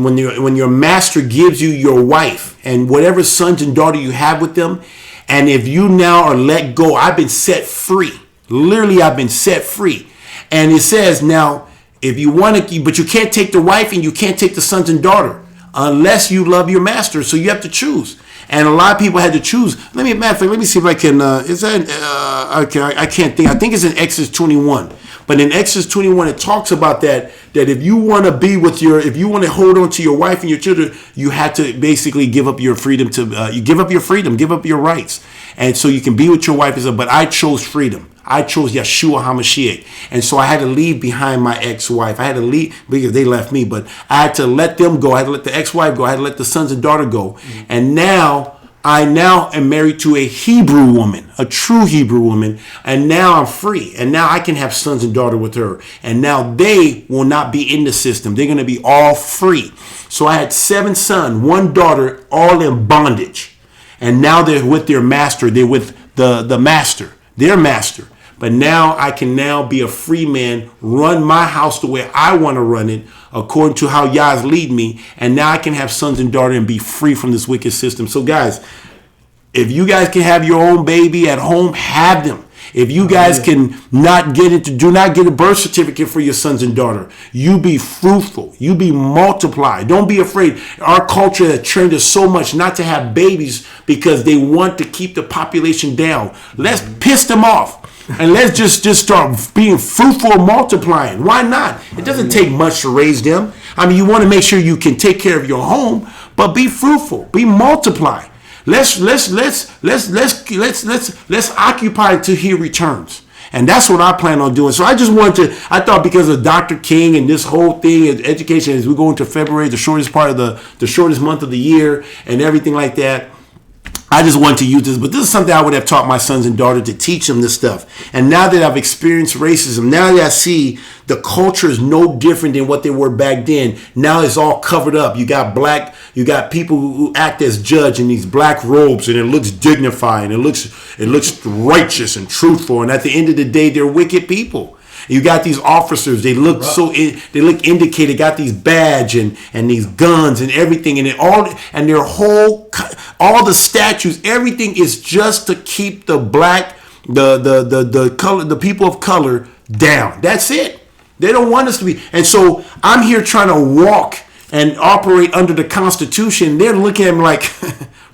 when your master gives you your wife and whatever sons and daughter you have with them, and if you now are let go, I've been set free. Literally, I've been set free. And it says now, if you want to, but you can't take the wife and you can't take the sons and daughter unless you love your master. So you have to choose. And a lot of people had to choose. Let me see if I can. Is that okay? I can't think. I think it's in Exodus 21. But in Exodus 21, it talks about that if you want to be with if you want to hold on to your wife and your children, you have to basically give up your freedom you give up your freedom, give up your rights. And so you can be with your wife. But I chose freedom. I chose Yeshua HaMashiach. And so I had to leave behind my ex-wife. I had to leave because they left me, but I had to let them go. I had to let the ex-wife go. I had to let the sons and daughter go. Mm-hmm. And I am married to a Hebrew woman, a true Hebrew woman. And now I'm free. And now I can have sons and daughter with her. And now they will not be in the system. They're going to be all free. So I had 7 sons, 1 daughter, all in bondage. And now they're with their master. They're with the master, their master. But now I can now be a free man, run my house the way I want to run it, according to how Yah's lead me. And now I can have sons and daughters and be free from this wicked system. So guys, if you guys can have your own baby at home, have them. If you guys can do not get a birth certificate for your sons and daughter. You be fruitful. You be multiply. Don't be afraid. Our culture has trained us so much not to have babies because they want to keep the population down. Let's piss them off. And let's just start being fruitful and multiplying. Why not? It doesn't take much to raise them. I mean, you want to make sure you can take care of your home, but be fruitful, be multiply. Let's occupy until he returns. And that's what I plan on doing. So I just wanted to, I thought because of Dr. King and this whole thing, education, as we go into February, the shortest part of the shortest month of the year and everything like that, I just wanted to use this, but this is something I would have taught my sons and daughters to teach them this stuff. And now that I've experienced racism, now that I see the culture is no different than what they were back then. Now it's all covered up. You got people who act as judge in these black robes, and it looks dignified, and it looks righteous and truthful. And at the end of the day, they're wicked people. You got these officers, they look indicated, got these badge and these guns and everything, and all the statues, everything is just to keep the black, the people of color down. That's it. They don't want us to be. And so I'm here trying to walk and operate under the Constitution. They're looking at me like,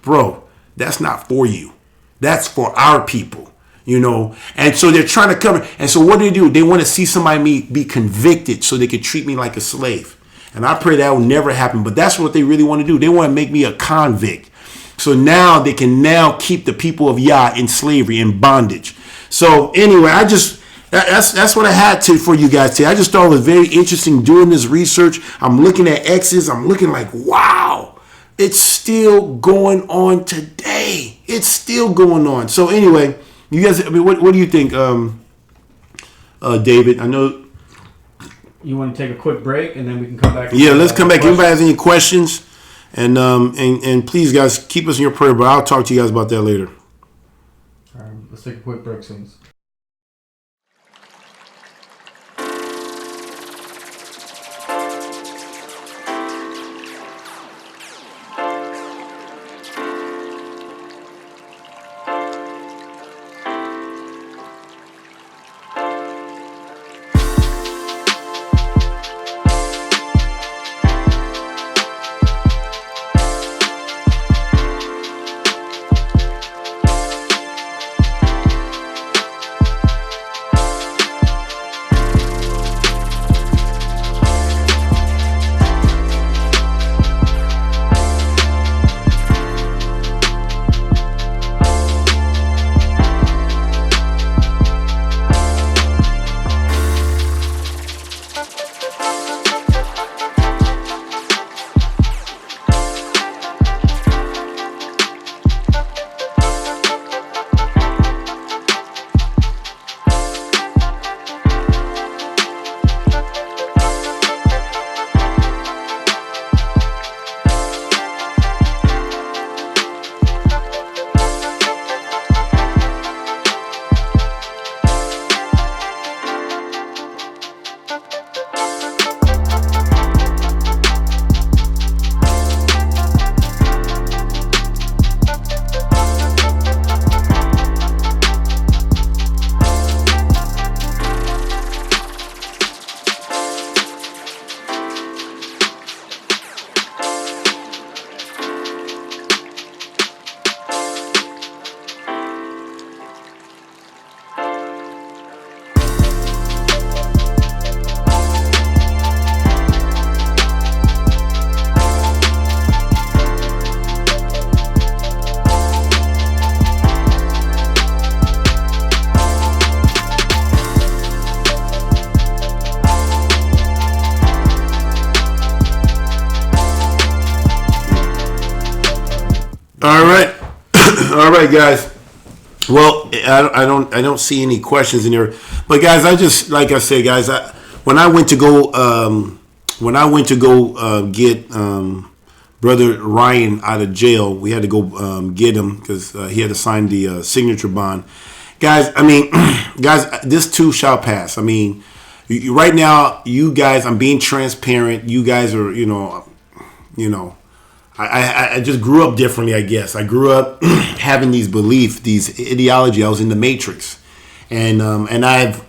bro, that's not for you. That's for our people. You know, and so they're trying to cover. And so what do? They want to see somebody be convicted so they can treat me like a slave. And I pray that will never happen. But that's what they really want to do. They want to make me a convict. So now they can keep the people of Yah in slavery, in bondage. So anyway, That's what I had for you guys today. I just thought it was very interesting doing this research. I'm looking at X's. I'm looking like, wow, it's still going on today. It's still going on. So anyway, you guys, I mean, what do you think, David? I know you want to take a quick break and then we can come back. Yeah, let's come back. Anybody has any questions? And please, guys, keep us in your prayer. But I'll talk to you guys about that later. All right, let's take a quick break, Saints. All right, guys. Well, I don't see any questions in there, but guys, I just like I said, guys, when I went to go get Brother Ryan out of jail, we had to go get him because he had to sign the signature bond. Guys, I mean, guys, this too shall pass. I mean, right now, you guys, I'm being transparent. You guys are, you know. I just grew up differently, I guess. I grew up having these beliefs, these ideology. I was in the Matrix, and I've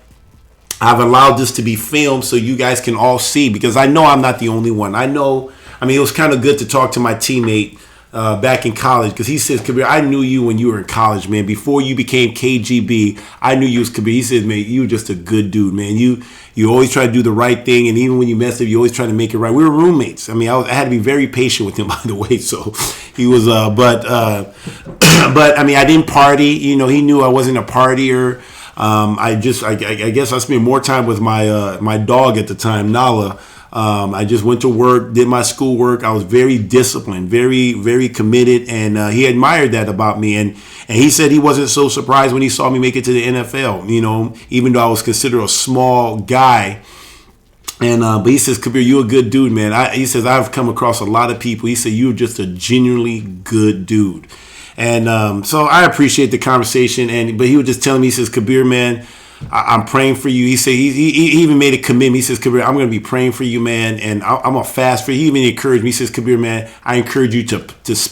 allowed this to be filmed so you guys can all see, because I know I'm not the only one. I know. I mean, it was kind of good to talk to my teammate back in college, because he says, Kabir, I knew you when you were in college, man. Before you became KGB, I knew you was Kabir. He says, man, you were just a good dude, man. You always try to do the right thing, and even when you messed up, you always try to make it right. We were roommates. I mean, I had to be very patient with him, by the way. So he was, but I mean, I didn't party. You know, he knew I wasn't a partier. I guess I spent more time with my dog at the time, Nala. I just went to work, did my schoolwork. I was very disciplined, very, very committed, and he admired that about me. And he said he wasn't so surprised when he saw me make it to the NFL, you know, even though I was considered a small guy. And but he says, Kabir, you're a good dude, man. He says, I've come across a lot of people. He said, you're just a genuinely good dude. And so I appreciate the conversation. But he was just telling me, he says, Kabir, man, I'm praying for you. He said he even made a commitment. He says, Kabir, I'm going to be praying for you, man, and I'm going to fast for you. He even encouraged me. He says, Kabir, man, I encourage you to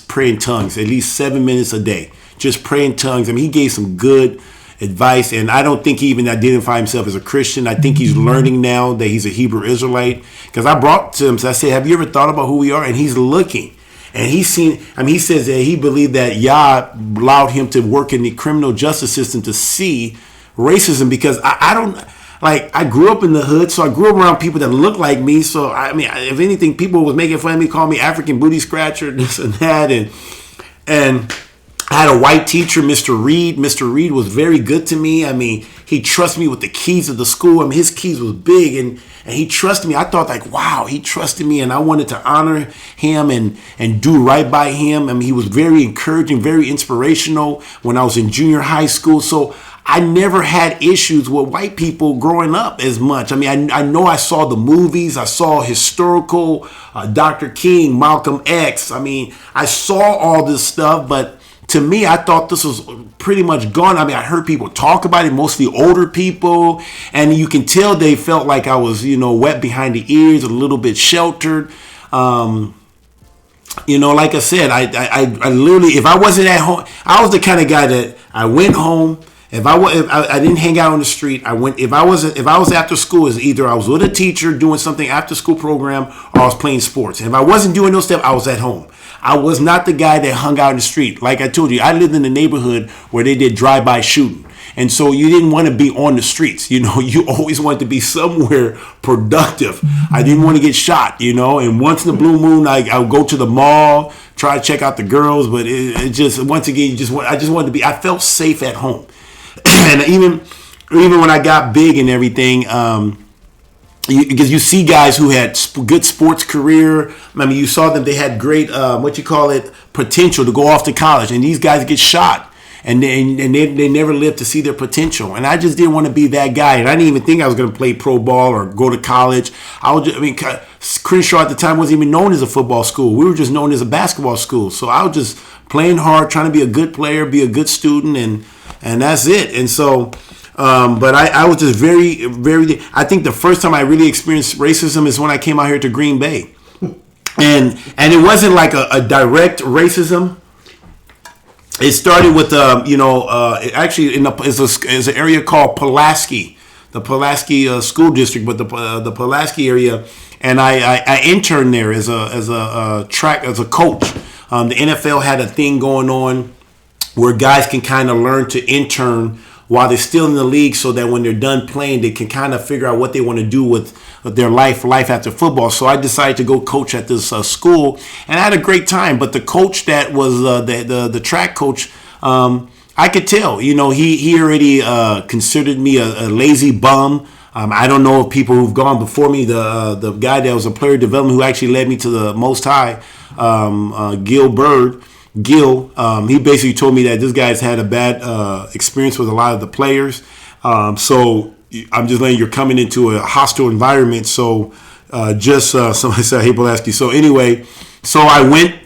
pray in tongues at least 7 minutes a day. Just pray in tongues. I mean, he gave some good advice, and I don't think he even identified himself as a Christian. I think he's learning now that he's a Hebrew Israelite, because I brought to him, so I said, have you ever thought about who we are? And he's looking. And he's seen, I mean, he says that he believed that Yah allowed him to work in the criminal justice system to see racism, because I don't, like, I grew up in the hood, so I grew up around people that look like me. So I mean, if anything, people was making fun of me, calling me African booty scratcher, this and that, and I had a white teacher, Mr. Reed. Mr. Reed was very good to me. I mean, he trusted me with the keys of the school. I mean, his keys was big, and he trusted me. I thought like, wow, he trusted me, and I wanted to honor him and do right by him. I mean, he was very encouraging, very inspirational when I was in junior high school. So I never had issues with white people growing up as much. I mean, I know I saw the movies. I saw historical, Dr. King, Malcolm X. I mean, I saw all this stuff, but to me, I thought this was pretty much gone. I mean, I heard people talk about it, mostly older people, and you can tell they felt like I was, wet behind the ears, a little bit sheltered. Like I said, I literally, if I wasn't at home, I was the kind of guy that I went home. If I didn't hang out on the street, I went. If I was after school, is either I was with a teacher doing something after school program, or I was playing sports. And if I wasn't doing those stuff, I was at home. I was not the guy that hung out in the street. Like I told you, I lived in a neighborhood where they did drive-by shooting. And so you didn't want to be on the streets. You always wanted to be somewhere productive. I didn't want to get shot, And once in the blue moon, I would go to the mall, try to check out the girls. But it just, once again, I just wanted to be, I felt safe at home. And even when I got big and everything, because you see guys who had good sports career. I mean, you saw them; they had great, potential to go off to college. And these guys get shot, and they never live to see their potential. And I just didn't want to be that guy. And I didn't even think I was going to play pro ball or go to college. Crenshaw at the time wasn't even known as a football school. We were just known as a basketball school. So I was just playing hard, trying to be a good player, be a good student, and that's it. And so, but I was just very, very, I think the first time I really experienced racism is when I came out here to Green Bay. And it wasn't like a direct racism. It started with, actually is an area called Pulaski, the Pulaski school district, but the Pulaski area. And I interned there as a coach. The NFL had a thing going on where guys can kind of learn to intern while they're still in the league, so that when they're done playing, they can kind of figure out what they want to do with their life after football. So I decided to go coach at this school, and I had a great time. But the coach that was the track coach, I could tell, he already considered me a lazy bum. I don't know if people who've gone before me, the guy that was a player development who actually led me to the Most High, Gil, he basically told me that this guy's had a bad experience with a lot of the players. So I'm just letting you're coming into a hostile environment. So somebody said, hey, Pulaski. So anyway, so I went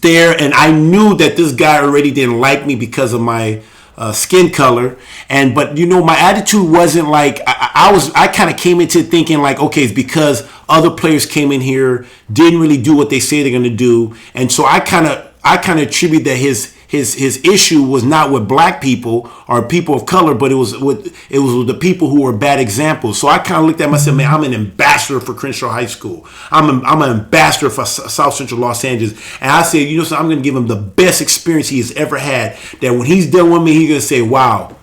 there, and I knew that this guy already didn't like me because of my skin color. But my attitude wasn't like, I kind of came into thinking like, okay, it's because other players came in here, didn't really do what they say they're going to do. And so I kind of attribute that his issue was not with black people or people of color, but it was with the people who were bad examples. So I kind of looked at myself, man, I'm an ambassador for Crenshaw High School. I'm an ambassador for South Central Los Angeles. And I said, so I'm going to give him the best experience he has ever had. That when he's done with me, he's going to say, wow,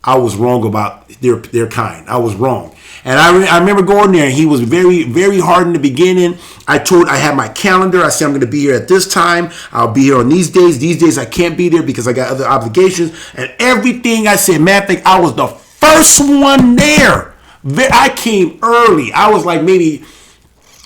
I was wrong about their kind. I was wrong. And I remember going there, and he was very, very hard in the beginning. I had my calendar. I said, I'm going to be here at this time. I'll be here on these days. These days I can't be there because I got other obligations. And everything I said, man, I think I was the first one there. I came early. I was like maybe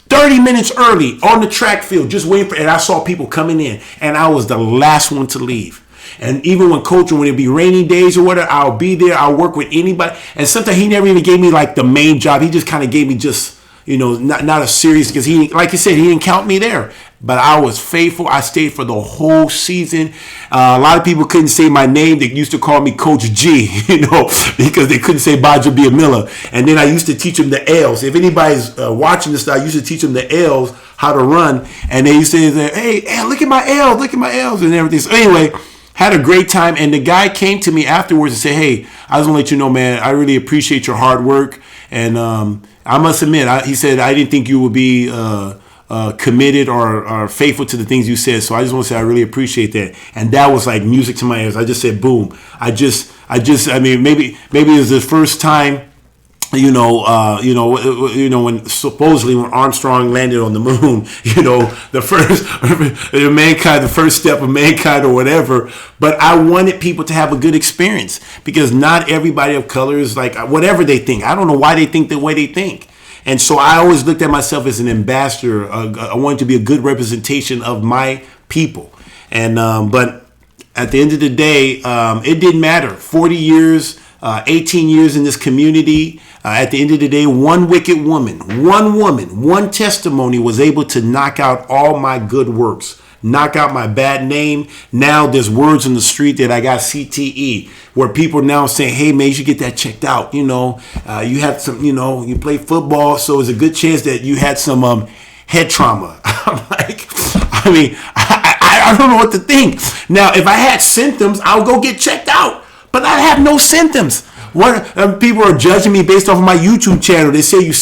30 minutes early on the track field, just waiting and I saw people coming in. And I was the last one to leave. And even when coaching, when it'd be rainy days or whatever, I'll be there. I'll work with anybody. And sometimes he never even gave me like the main job. He just kind of gave me just, not a serious, because he, like you said, he didn't count me there. But I was faithful. I stayed for the whole season. A lot of people couldn't say my name. They used to call me Coach G, because they couldn't say Gbaja-Biamila. And then I used to teach them the L's. If anybody's watching this, I used to teach them the L's, how to run. And they used to say, hey, look at my L's, and everything. So anyway, had a great time, and the guy came to me afterwards and said, hey, I just want to let you know, man, I really appreciate your hard work. And I must admit, he said, I didn't think you would be committed or faithful to the things you said. So I just want to say I really appreciate that. And that was like music to my ears. I just said, boom. I mean, maybe it was the first time when supposedly when Armstrong landed on the moon, the first step of mankind or whatever. But I wanted people to have a good experience because not everybody of color is like whatever they think. I don't know why they think the way they think. And so I always looked at myself as an ambassador. I wanted to be a good representation of my people. And but at the end of the day, it didn't matter. 40 years, 18 years in this community. At the end of the day, one wicked woman, one testimony was able to knock out all my good works, knock out my bad name. Now there's words in the street that I got CTE, where people now saying, hey, man, you should get that checked out. You had some, you play football, so there's a good chance that you had some head trauma. I'm like, I don't know what to think. Now, if I had symptoms, I'll go get checked out, but I have no symptoms. People are judging me based off of my YouTube channel. They say you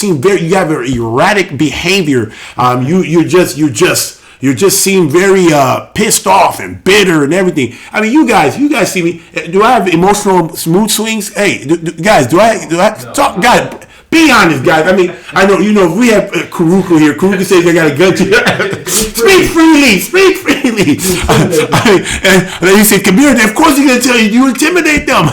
have very erratic behavior. You just seem very pissed off and bitter and everything. I mean, you guys see me. Do I have emotional mood swings? Hey, guys, do I talk? Guys, be honest, guys. I mean, I know we have Karuko here. Karuko says they got a gun to you. Speak freely. And then he said, Kabir, of course he's gonna tell you intimidate them.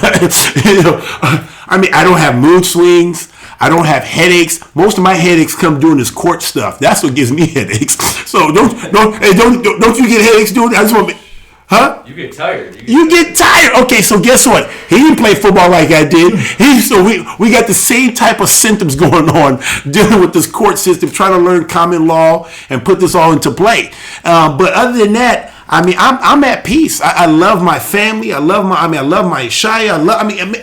I don't have mood swings. I don't have headaches. Most of my headaches come doing this court stuff. That's what gives me headaches. So don't you get headaches doing? I just want. Huh? You get tired. You get tired. Okay, so guess what? He didn't play football like I did. So we got the same type of symptoms going on dealing with this court system, trying to learn common law and put this all into play. But other than that, I'm at peace. I love my family. I love my Shia.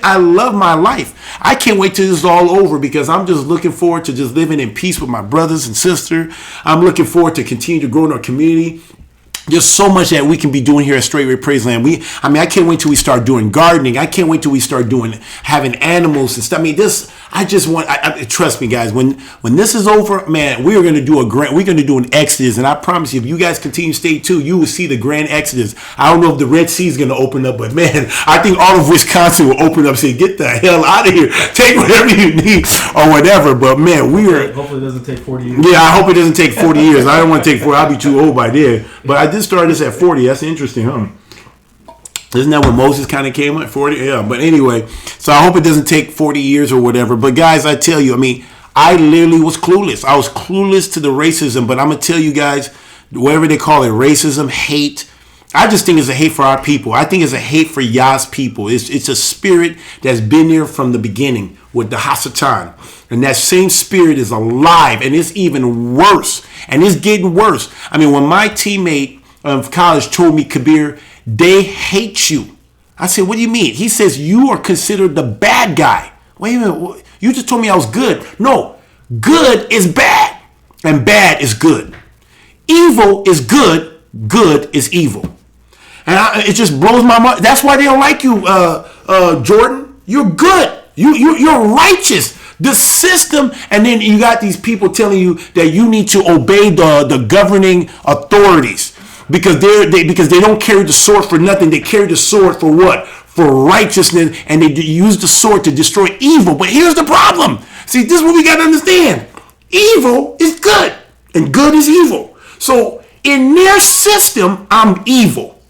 I love my life. I can't wait till this is all over because I'm just looking forward to just living in peace with my brothers and sisters. I'm looking forward to continue to grow in our community. There's so much that we can be doing here at Straight Ray Praise Land. I can't wait till we start doing gardening. I can't wait till we start having animals and stuff. Trust me, guys. When this is over, man, we're going to do an exodus, and I promise you, if you guys continue to stay tuned, you will see the grand exodus. I don't know if the Red Sea is going to open up, but man, I think all of Wisconsin will open up and say, "Get the hell out of here! Take whatever you need or whatever." But man, hopefully it doesn't take 40 years. Yeah, I hope it doesn't take 40 years. I don't want to take 40. I'll be too old by then. But I did start this at 40. That's interesting, huh? Isn't that when Moses kind of came at 40? Yeah, but anyway, so I hope it doesn't take 40 years or whatever. But guys, I tell you, I literally was clueless. I was clueless to the racism, but I'm going to tell you guys, whatever they call it, racism, hate, I just think it's a hate for our people. I think it's a hate for Yah's people. It's a spirit that's been there from the beginning with the Hasatan. And that same spirit is alive, and it's even worse. And it's getting worse. When my teammate of college told me, Kabir, they hate you. I said, what do you mean? He says, you are considered the bad guy. Wait a minute. You just told me I was good. No, good is bad, and bad is good. Evil is good. Good is evil. And it just blows my mind. That's why they don't like you, Jordan. You're good. You're righteous. The system, and then you got these people telling you that you need to obey the governing authorities because they don't carry the sword for nothing. They carry the sword for what? For righteousness, and they use the sword to destroy evil. But here's the problem. See, this is what we got to understand. Evil is good, and good is evil. So in their system, I'm evil.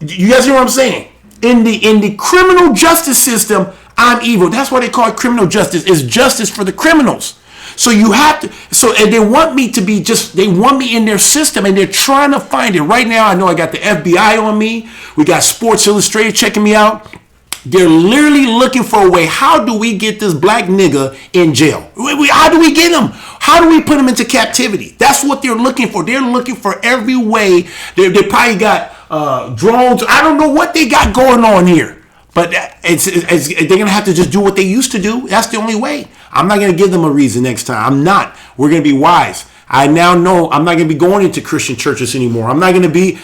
You guys hear what I'm saying? In the criminal justice system, I'm evil. That's why they call it criminal justice. It's justice for the criminals. So you have to. And they want me to be they want me in their system, and they're trying to find it. Right now, I know I got the FBI on me. We got Sports Illustrated checking me out. They're literally looking for a way. How do we get this black nigga in jail? How do we get him? How do we put him into captivity? That's what they're looking for. They're looking for every way. They probably got drones. I don't know what they got going on here. But they're going to have to just do what they used to do. That's the only way. I'm not going to give them a reason next time. I'm not. We're going to be wise. I now know I'm not going to be going into Christian churches anymore. I'm not going to be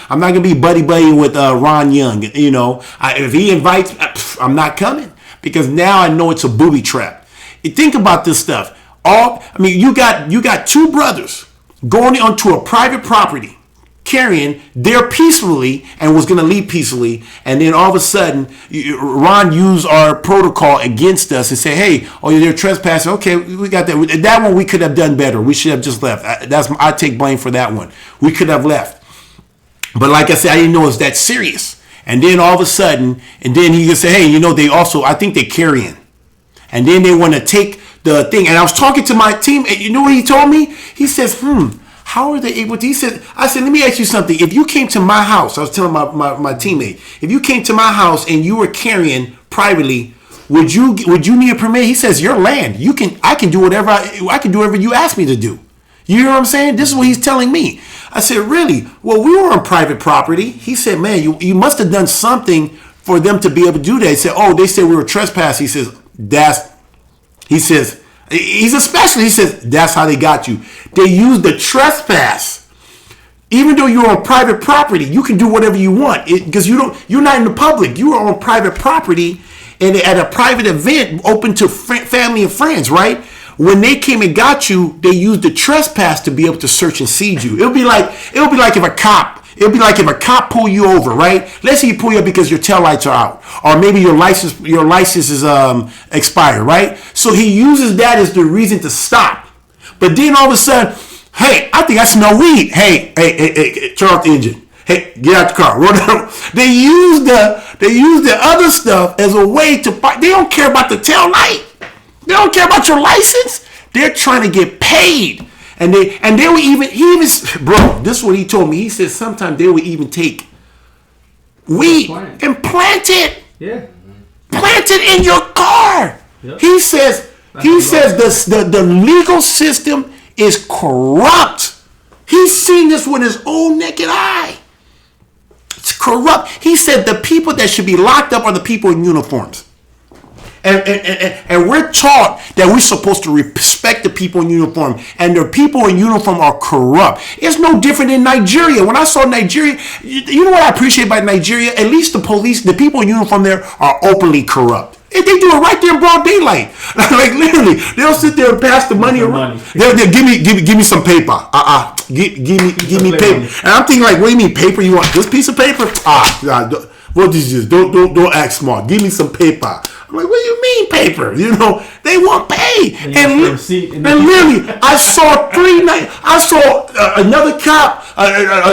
buddy with Ron Young. If he invites, I'm not coming because now I know it's a booby trap. You think about this stuff. You got two brothers going onto a private property, carrying there peacefully and was going to leave peacefully. And then all of a sudden, Ron used our protocol against us and say, hey, oh, they're trespassing. Okay, we got that. That one we could have done better. We should have just left. I take blame for that one. We could have left. But like I said, I didn't know it was that serious. And then all of a sudden, and then he just said, hey, you know, they also, I think they're carrying. And then they want to take the thing. And I was talking to my team, and you know what he told me? He says, how are they able to? I said, let me ask you something. If you came to my house, I was telling my teammate, if you came to my house and you were carrying privately, would you need a permit? He says, your land. I can do whatever you ask me to do. You know what I'm saying? This is what he's telling me. I said, really? Well, we were on private property. He said, man, you must have done something for them to be able to do that. He said, oh, they said we were trespassing. He says, he's a specialist. He says, that's how they got you. They used the trespass. Even though you're on private property, you can do whatever you want because you're not in the public. You are on private property and at a private event open to family and friends, right? When they came and got you, they used the trespass to be able to search and seize you. It'll be like if a cop pull you over, right? Let's say he pull you up because your taillights are out, or maybe your license is expired, right? So he uses that as the reason to stop. But then all of a sudden, hey, I think I smell weed. Hey, turn off the engine. Hey, get out the car. Roll down. They use the other stuff as a way to fight. They don't care about the tail light. They don't care about your license. They're trying to get paid. And they will even bro, this is what he told me. He said sometimes they would even take weed and plant it. Yeah. Plant it in your car. Yep. He says the legal system is corrupt. He's seen this with his own naked eye. It's corrupt. He said the people that should be locked up are the people in uniforms. And we're taught that we're supposed to respect the people in uniform, and the people in uniform are corrupt. It's no different in Nigeria. When I saw Nigeria, you know what I appreciate about Nigeria? At least the police, the people in uniform there are openly corrupt. And they do it right there in broad daylight. Like literally, they'll sit there and pass the money around. They'll give me some paper. Give me paper. And I'm thinking like, what do you mean paper? You want this piece of paper? What is this? Don't act smart. Give me some paper. I'm like, what do you mean paper? You know, they want pay. And literally, I saw another cop,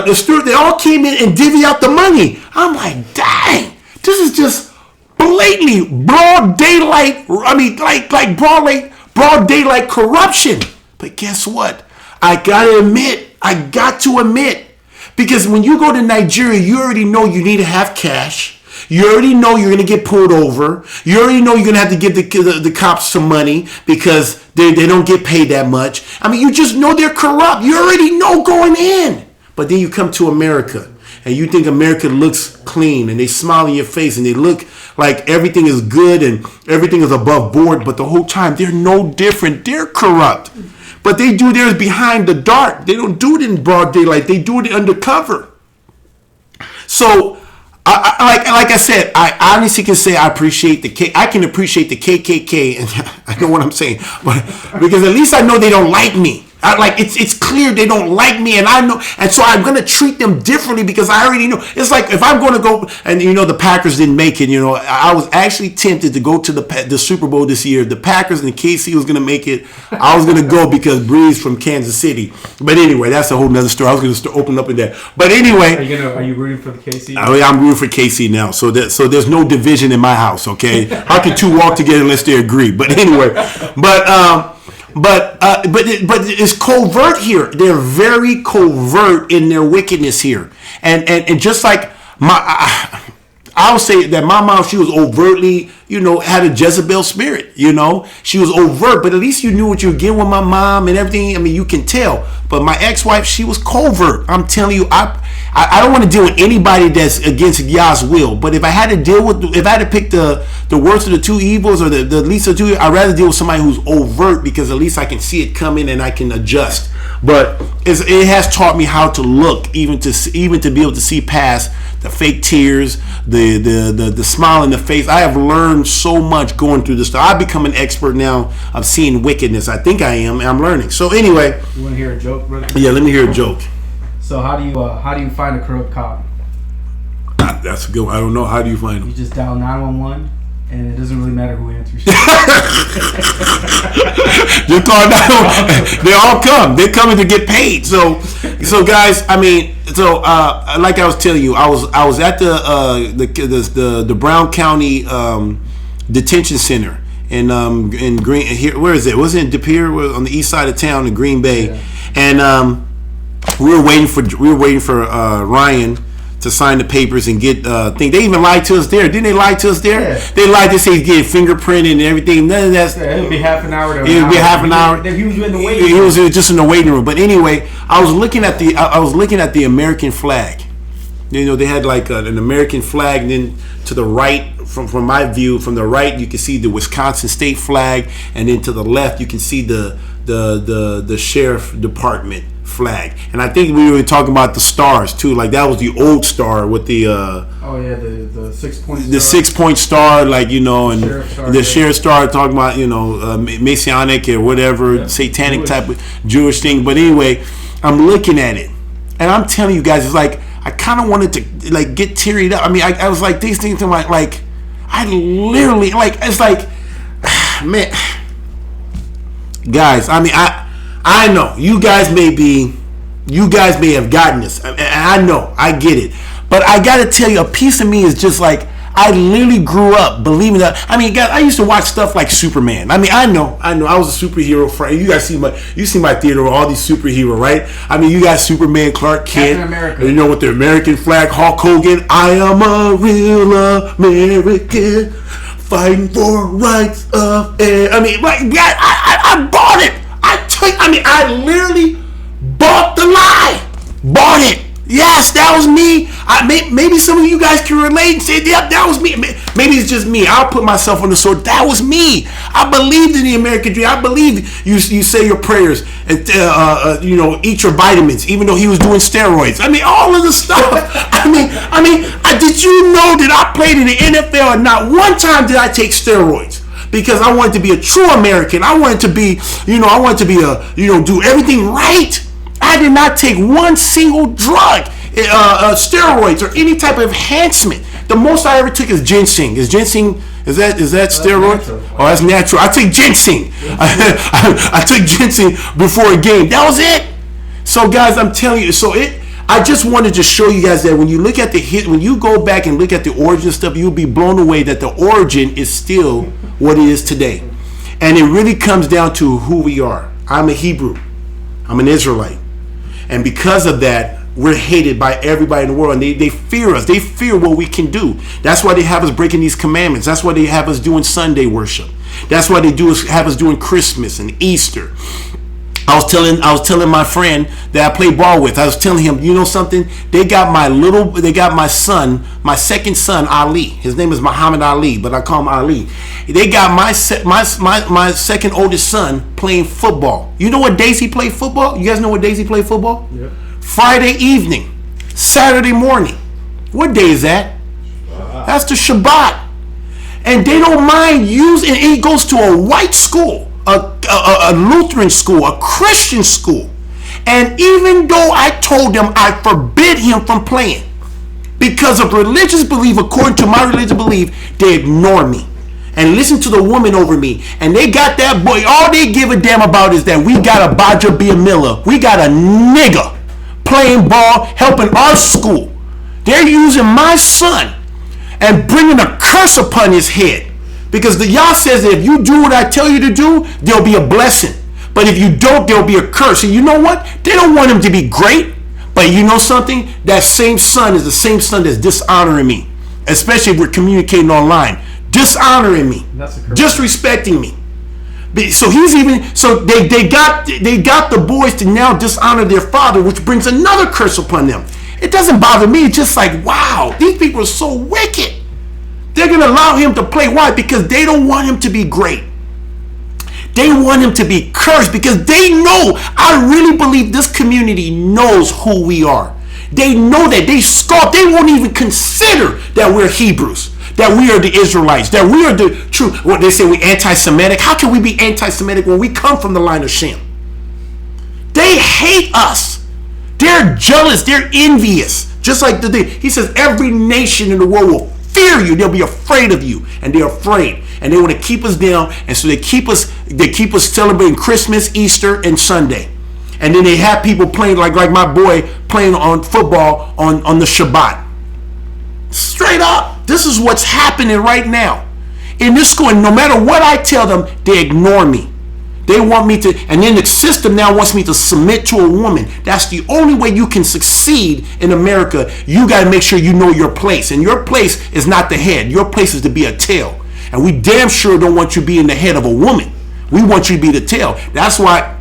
the steward. They all came in and divvy out the money. I'm like, dang, this is just blatantly broad daylight. I mean, like broad daylight corruption. But guess what? I got to admit, because when you go to Nigeria, you already know you need to have cash. You already know you're going to get pulled over. You already know you're going to have to give the cops some money because they don't get paid that much. I mean, you just know they're corrupt. You already know going in. But then you come to America and you think America looks clean and they smile in your face and they look like everything is good and everything is above board. But the whole time, they're no different. They're corrupt. But they do theirs behind the dark. They don't do it in broad daylight. They do it undercover. So, like I said, I honestly can say I can appreciate the KKK, and I know what I'm saying, but because at least I know they don't like me. It's clear they don't like me, and I know, and so I'm gonna treat them differently because I already know. It's like if I'm gonna go, and the Packers didn't make it. I was actually tempted to go to the Super Bowl this year. The Packers and KC was gonna make it. I was gonna go because Breeze from Kansas City. But anyway, that's a whole nother story. I was gonna open up in that. But anyway, are you rooting for the KC? I'm rooting for KC now. So there's no division in my house. Okay, how can two walk together unless they agree? But anyway, But it's covert here. They're very covert in their wickedness here, and just like I would say that my mom, she was overtly, had a Jezebel spirit. She was overt, but at least you knew what you were getting with my mom and everything. I mean, you can tell. But my ex-wife, she was covert. I'm telling you, I don't want to deal with anybody that's against Yah's will. But if I had to pick the worst of the two evils or the least of the two, I'd rather deal with somebody who's overt because at least I can see it coming and I can adjust. But it has taught me how to look, even to be able to see past the fake tears, the smile in the face. I have learned so much going through this stuff. I've become an expert now of seeing wickedness. I think I am, and I'm learning. So anyway, you want to hear a joke, brother? Yeah, let me hear a joke. So how do you find a corrupt cop? That's a good one. I don't know. How do you find them? You just dial 911, and it doesn't really matter who answers. You call 911. They all come. They're coming to get paid. So guys, I mean, like I was telling you, I was at the Brown County detention center in Green. Here, where is it? Was it in De Pere? On the east side of town in Green Bay, yeah. And we were waiting for Ryan to sign the papers and get thing. They even lied to us there. Didn't they lie to us there? Yeah. They lied to say he's getting fingerprinted and everything. None of that. Yeah, it'll be half an hour. It'll be half an hour. He was in the waiting room. He was just in the waiting room. But anyway, I was looking at the American flag. You know, they had like an American flag, and then to the right, from my view, from the right, you can see the Wisconsin state flag, and then to the left, you can see the sheriff department flag. And I think we were talking about the stars too. Like that was the old star with the the 6-point star. The 6-point star, like, you know, and the sheriff star talking about, you know, Masonic or whatever, satanic Jewish type of Jewish thing. But anyway, I'm looking at it, and I'm telling you guys, it's like I kind of wanted to like get tearied up. I mean, I was like, these things are like I literally, like, it's like, man, guys. I mean, I know you guys may have gotten this. I know, I get it, but I gotta tell you, a piece of me is just like, I literally grew up believing that. I mean, guys, I used to watch stuff like Superman. I mean, I know, I was a superhero fan. You guys see my theater with all these superheroes, right? I mean, you got Superman, Clark Kent, Captain America. You know, with the American flag, Hulk Hogan. I am a real American, fighting for rights of air. I mean, like, I bought it. I literally bought the lie. Bought it. Yes, that was me. Maybe some of you guys can relate and say, yep, that was me. Maybe it's just me. I'll put myself on the sword. That was me. I believed in the American dream. I believed you say your prayers and you know, eat your vitamins, even though he was doing steroids. I mean, all of the stuff. I mean, did you know that I played in the NFL and not one time did I take steroids? Because I wanted to be a true American. I wanted to be, do everything right. I did not take one single drug, steroids, or any type of enhancement. The most I ever took is ginseng. Is that steroid? Oh, that's natural. I take ginseng. I took ginseng before a game. That was it. So, guys, I'm telling you. I just wanted to show you guys that when you look at when you go back and look at the origin stuff, you'll be blown away that the origin is still what it is today. And it really comes down to who we are. I'm a Hebrew. I'm an Israelite. And because of that, we're hated by everybody in the world. And they fear us. They fear what we can do. That's why they have us breaking these commandments. That's why they have us doing Sunday worship. That's why they have us doing Christmas and Easter. I was telling my friend that I play ball with. I was telling him, you know something? They got my son, my second son, Ali. His name is Muhammad Ali, but I call him Ali. They got my second oldest son playing football. You know what days he played football? You guys know what days he played football? Yep. Friday evening, Saturday morning. What day is that? That's the Shabbat. And they don't mind using. And he goes to a white school. A Lutheran school, a Christian school. And even though I told them I forbid him from playing because of religious belief, according to my religious belief, they ignore me and listen to the woman over me. And they got that boy. All they give a damn about is that we got a Gbaja-Biamila. We got a nigga playing ball, helping our school. They're using my son and bringing a curse upon his head. Because the Yah says that if you do what I tell you to do, there'll be a blessing. But if you don't, there'll be a curse. And you know what? They don't want him to be great. But you know something? That same son is the same son that's dishonoring me. Especially if we're communicating online. Dishonoring me. Disrespecting me. So they got the boys to now dishonor their father, which brings another curse upon them. It doesn't bother me. It's just like, wow, these people are so wicked. They're going to allow him to play. Why? Because they don't want him to be great. They want him to be cursed because they know, I really believe this community knows who we are. They know that they scoff. They won't even consider that we're Hebrews, that we are the Israelites, that we are the true. What they say, we anti-Semitic. How can we be anti-Semitic when we come from the line of Shem? They hate us. They're jealous. They're envious. Just like he says, every nation in the world will fear you. They'll be afraid of you, and they're afraid, and they want to keep us down. And so they keep us celebrating Christmas, Easter, and Sunday. And then they have people playing like my boy playing on football on the Shabbat. Straight up, this is what's happening right now in this school. And no matter what I tell them, they ignore me. They want me to, and then the system now wants me to submit to a woman. That's the only way you can succeed in America. You got to make sure you know your place. And your place is not the head. Your place is to be a tail. And we damn sure don't want you being the head of a woman. We want you to be the tail. That's why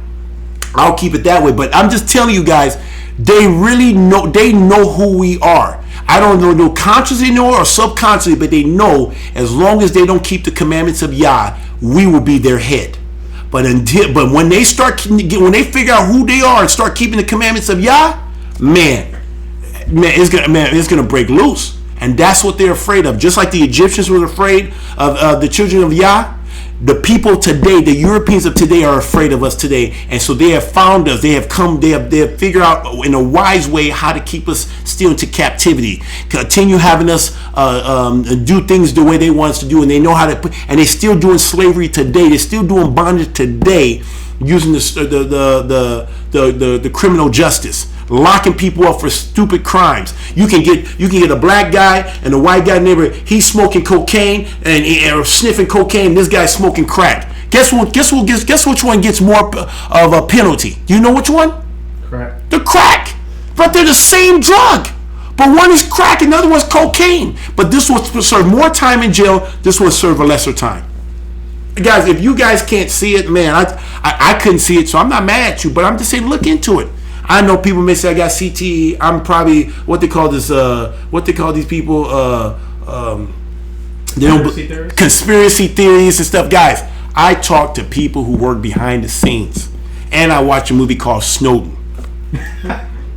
I'll keep it that way. But I'm just telling you guys, they really know, they know who we are. I don't know consciously know or subconsciously, but they know as long as they don't keep the commandments of Yah, we will be their head. But when they figure out who they are and start keeping the commandments of Yah, man, it's gonna break loose, and that's what they're afraid of. Just like the Egyptians were afraid of the children of Yah, the people today, the Europeans of today, are afraid of us today, and so they have found us. They have figured out in a wise way how to keep us still into captivity, continue having us do things the way they want us to do, and they know how to. And they're still doing slavery today. They're still doing bondage today, using the criminal justice, locking people up for stupid crimes. You can get a black guy and a white guy neighbor. He's smoking cocaine or sniffing cocaine. And this guy's smoking crack. Guess which one gets more of a penalty? Do you know which one? Crack. The crack. But they're the same drug. But one is crack and the other one's cocaine. But this will serve more time in jail. This will serve a lesser time. Guys, if you guys can't see it, man, I couldn't see it, so I'm not mad at you. But I'm just saying, look into it. I know people may say I got CTE. I'm probably what they call these people conspiracy theories and stuff. Guys, I talk to people who work behind the scenes, and I watch a movie called Snowden.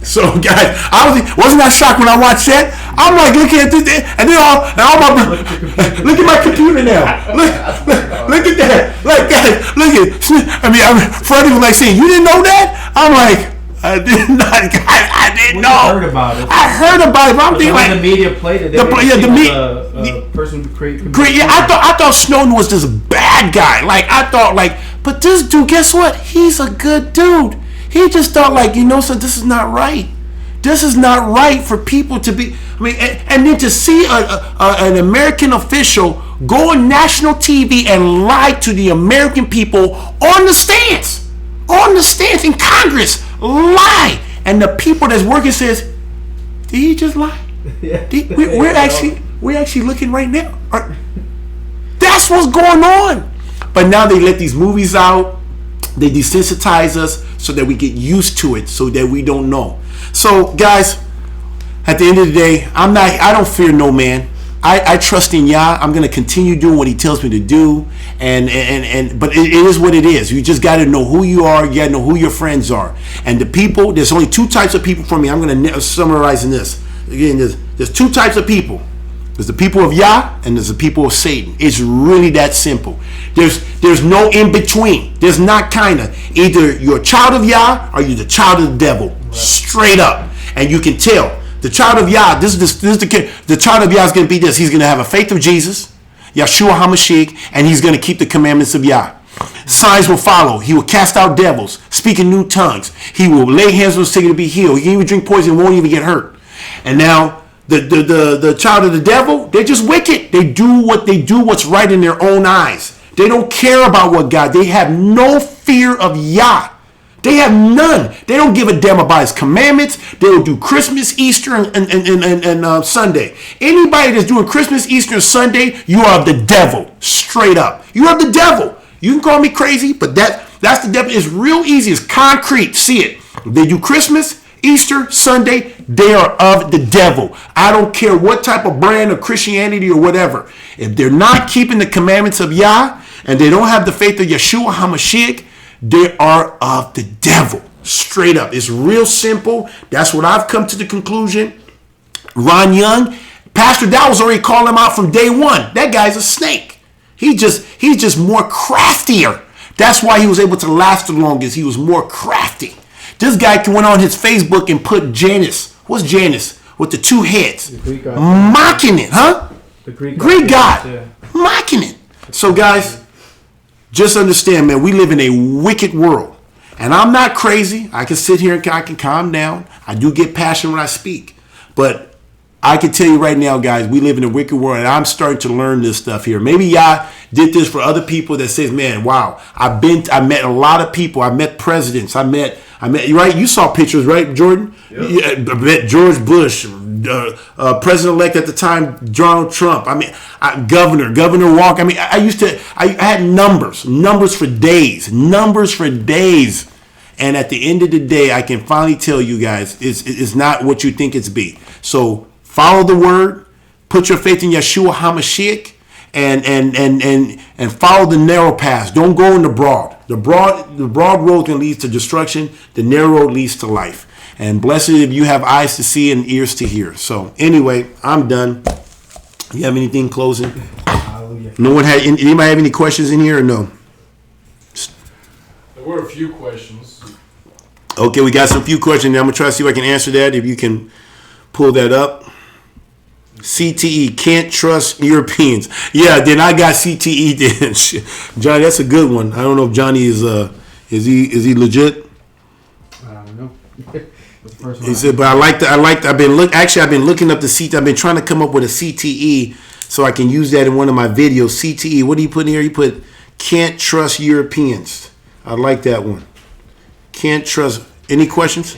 So, guys, wasn't that shocked when I watched that? I'm like looking at this, and then look at my computer now. Look at that. Like, guys, look at. Freddie was like saying, "You didn't know that?" I'm like, I did not. I didn't know. I heard about it. I heard about it, but I'm thinking like the media played it. The person who created. Yeah, I thought Snowden was this bad guy. Like I thought, but this dude, guess what? He's a good dude. He just thought, so this is not right. This is not right for people to be. And then to see an American official go on national TV and lie to the American people on the stands in Congress, lie, and the people that's working says, "Did he just lie?" Yeah. We're actually looking right now. That's what's going on. But now they let these movies out. They desensitize us so that we get used to it, so that we don't know. So, guys, at the end of the day, I don't fear no man. I trust in Yah. I'm going to continue doing what he tells me to do. But it is what it is. You just got to know who you are. You got to know who your friends are. And the people, there's only two types of people for me. I'm going to summarize in this. Again, there's two types of people. There's the people of Yah and there's the people of Satan. It's really that simple. There's no in between. There's not kind of. Either you're a child of Yah or you're the child of the devil. Right. Straight up. And you can tell. The child of Yah, the child of Yah is going to be this. He's going to have a faith of Jesus, Yeshua HaMashiach, and he's going to keep the commandments of Yah. Signs will follow. He will cast out devils, speak in new tongues. He will lay hands on the sick to be healed. He can even drink poison and won't even get hurt. And now the child of the devil, they're just wicked. They do what's right in their own eyes. They don't care about what God. They have no fear of Yah. They have none. They don't give a damn about his commandments. They will do Christmas, Easter, and Sunday. Anybody that's doing Christmas, Easter, and Sunday, you are of the devil. Straight up. You are the devil. You can call me crazy, but that's the devil. It's real easy. It's concrete. See it. They do Christmas, Easter, Sunday. They are of the devil. I don't care what type of brand of Christianity or whatever. If they're not keeping the commandments of Yah and they don't have the faith of Yeshua HaMashiach, they are of the devil. Straight up. It's real simple. That's what I've come to the conclusion. Ron Young, Pastor Dow was already calling him out from day one. That guy's a snake. He's just more craftier. That's why he was able to last the longest. He was more crafty. This guy went on his Facebook and put Janus. What's Janus? With the two heads. The Greek god. Mocking it, huh? The Greek God. Yeah. Mocking it. So, guys, just understand, man, we live in a wicked world. And I'm not crazy. I can sit here and I can calm down. I do get passionate when I speak. But I can tell you right now, guys, we live in a wicked world, and I'm starting to learn this stuff here. Maybe y'all did this for other people that says, man, wow, I met a lot of people. I met presidents. I met, right? You saw pictures, right, Jordan? Yep. Yeah, I met George Bush, president-elect at the time, Donald Trump. Governor Walker. I had numbers for days. And at the end of the day, I can finally tell you guys, it's not what you think it's be. So follow the word, put your faith in Yeshua HaMashiach, and follow the narrow path. Don't go in the broad. The broad road can lead to destruction. The narrow road leads to life. And blessed if you have eyes to see and ears to hear. So anyway, I'm done. You have anything closing? Hallelujah. Anybody have any questions in here or no? There were a few questions. Okay, we got some few questions. I'm gonna try to see if I can answer that. If you can pull that up. CTE, can't trust Europeans. Yeah, then I got CTE. Then Johnny, that's a good one. I don't know if Johnny is he legit. I don't know. The first one He said, but I've been looking up the CTE. I've been trying to come up with a CTE so I can use that in one of my videos. CTE. What do you put in here? You put can't trust Europeans. I like that one. Can't trust. Any questions?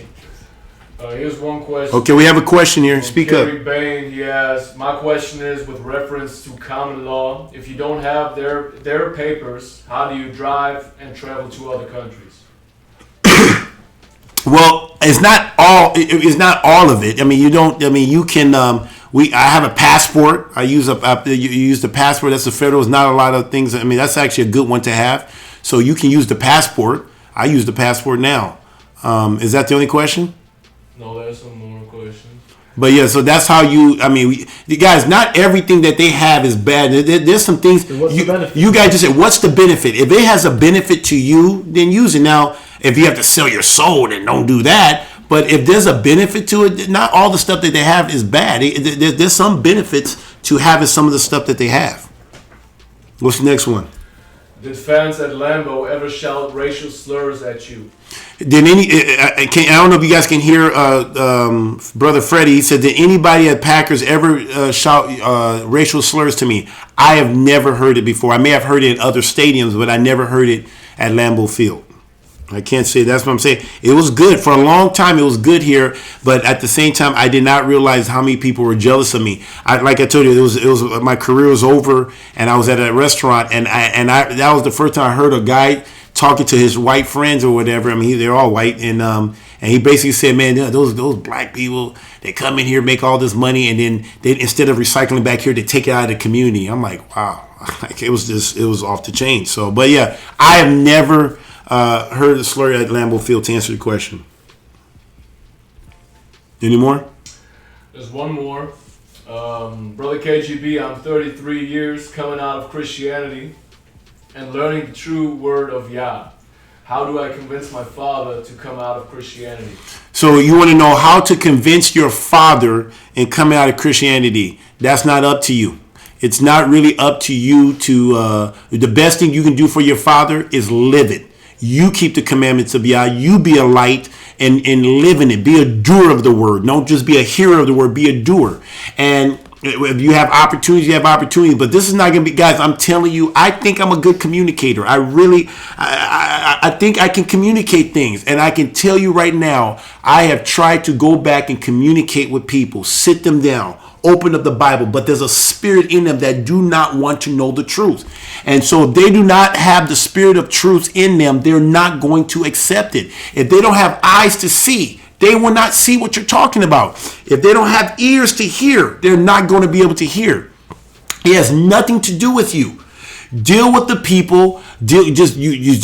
Here's one question. Okay, we have a question here. Speak up. Gary Bain, he asks, my question is with reference to common law. If you don't have their papers, how do you drive and travel to other countries? Well, it's not all. It's not all of it. I mean, you don't. I mean, you can. I have a passport. You use the passport. That's the federal. It's not a lot of things. I mean, that's actually a good one to have. So you can use the passport. I use the passport now. Is that the only question? No, there's some more questions. But yeah, so that's how you. I mean, the guys. Not everything that they have is bad. There's some things. What's the benefit? You guys just say, what's the benefit? If it has a benefit to you, then use it. Now, if you have to sell your soul, then don't do that. But if there's a benefit to it, not all the stuff that they have is bad. There's some benefits to having some of the stuff that they have. What's the next one? Did fans at Lambeau ever shout racial slurs at you? Did I don't know if you guys can hear Brother Freddie. He said, did anybody at Packers ever shout racial slurs to me? I have never heard it before. I may have heard it in other stadiums, but I never heard it at Lambeau Field. I can't say. That's what I'm saying. It was good. For a long time, it was good here. But at the same time, I did not realize how many people were jealous of me. Like I told you, it was my career was over, and I was at a restaurant, and that was the first time I heard a guy talking to his white friends or whatever. I mean, they're all white, and he basically said, man, those black people, they come in here, make all this money, and then they, instead of recycling back here, they take it out of the community. I'm like, wow, like it was off the chain. So, but yeah, I have never heard the slur at Lambeau Field to answer the question. Any more? There's one more. Brother KGB, I'm 33 years coming out of Christianity and learning the true word of Yah. How do I convince my father to come out of Christianity? So you want to know how to convince your father in coming out of Christianity. That's not up to you. It's not really up to you to, the best thing you can do for your father is live it. You keep the commandments of Yah. You be a light and live in it. Be a doer of the word. Don't just be a hearer of the word. Be a doer. And if you have opportunities, you have opportunities. But this is not going to be, guys, I'm telling you, I think I'm a good communicator. I think I can communicate things. And I can tell you right now, I have tried to go back and communicate with people, sit them down, open up the Bible, but there's a spirit in them that do not want to know the truth. And so if they do not have the spirit of truth in them, they're not going to accept it. If they don't have eyes to see, they will not see what you're talking about. If they don't have ears to hear, they're not going to be able to hear. It has nothing to do with you. Deal with the people. You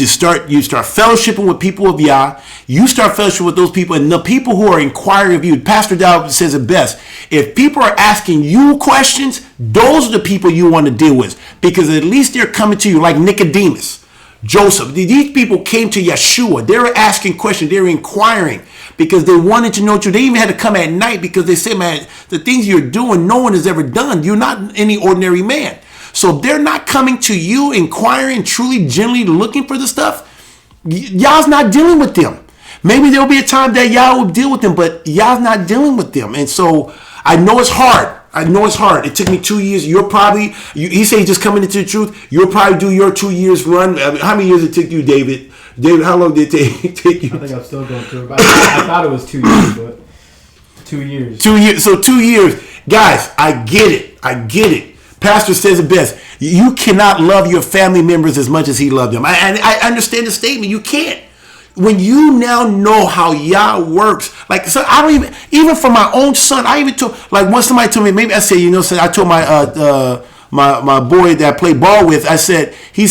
start fellowshipping with people of Yah. You start fellowshipping with those people, and the people who are inquiring of you. Pastor Dow says it best. If people are asking you questions, those are the people you want to deal with, because at least they're coming to you like Nicodemus. Joseph. These people came to Yeshua. They were asking questions. They were inquiring because they wanted to know truth. They even had to come at night because they said, man, the things you're doing, no one has ever done. You're not any ordinary man. So they're not coming to you, inquiring, truly, genuinely looking for the stuff. Y'all's not dealing with them. Maybe there'll be a time that y'all will deal with them, but y'all's not dealing with them. And so I know it's hard. It took me 2 years. He said he's just coming into the truth. You'll probably do your 2 years run. How many years it took you, David? David, how long did it take you? I think I'm still going through it. But I thought it was 2 years, but 2 years. 2 years. So 2 years. Guys, I get it. Pastor says it best. You cannot love your family members as much as he loved them. I understand the statement. You can't. When you now know how Yah works, like, so I don't even for my own son, I even told, like, once somebody told me, maybe I said, I told my boy that I play ball with, he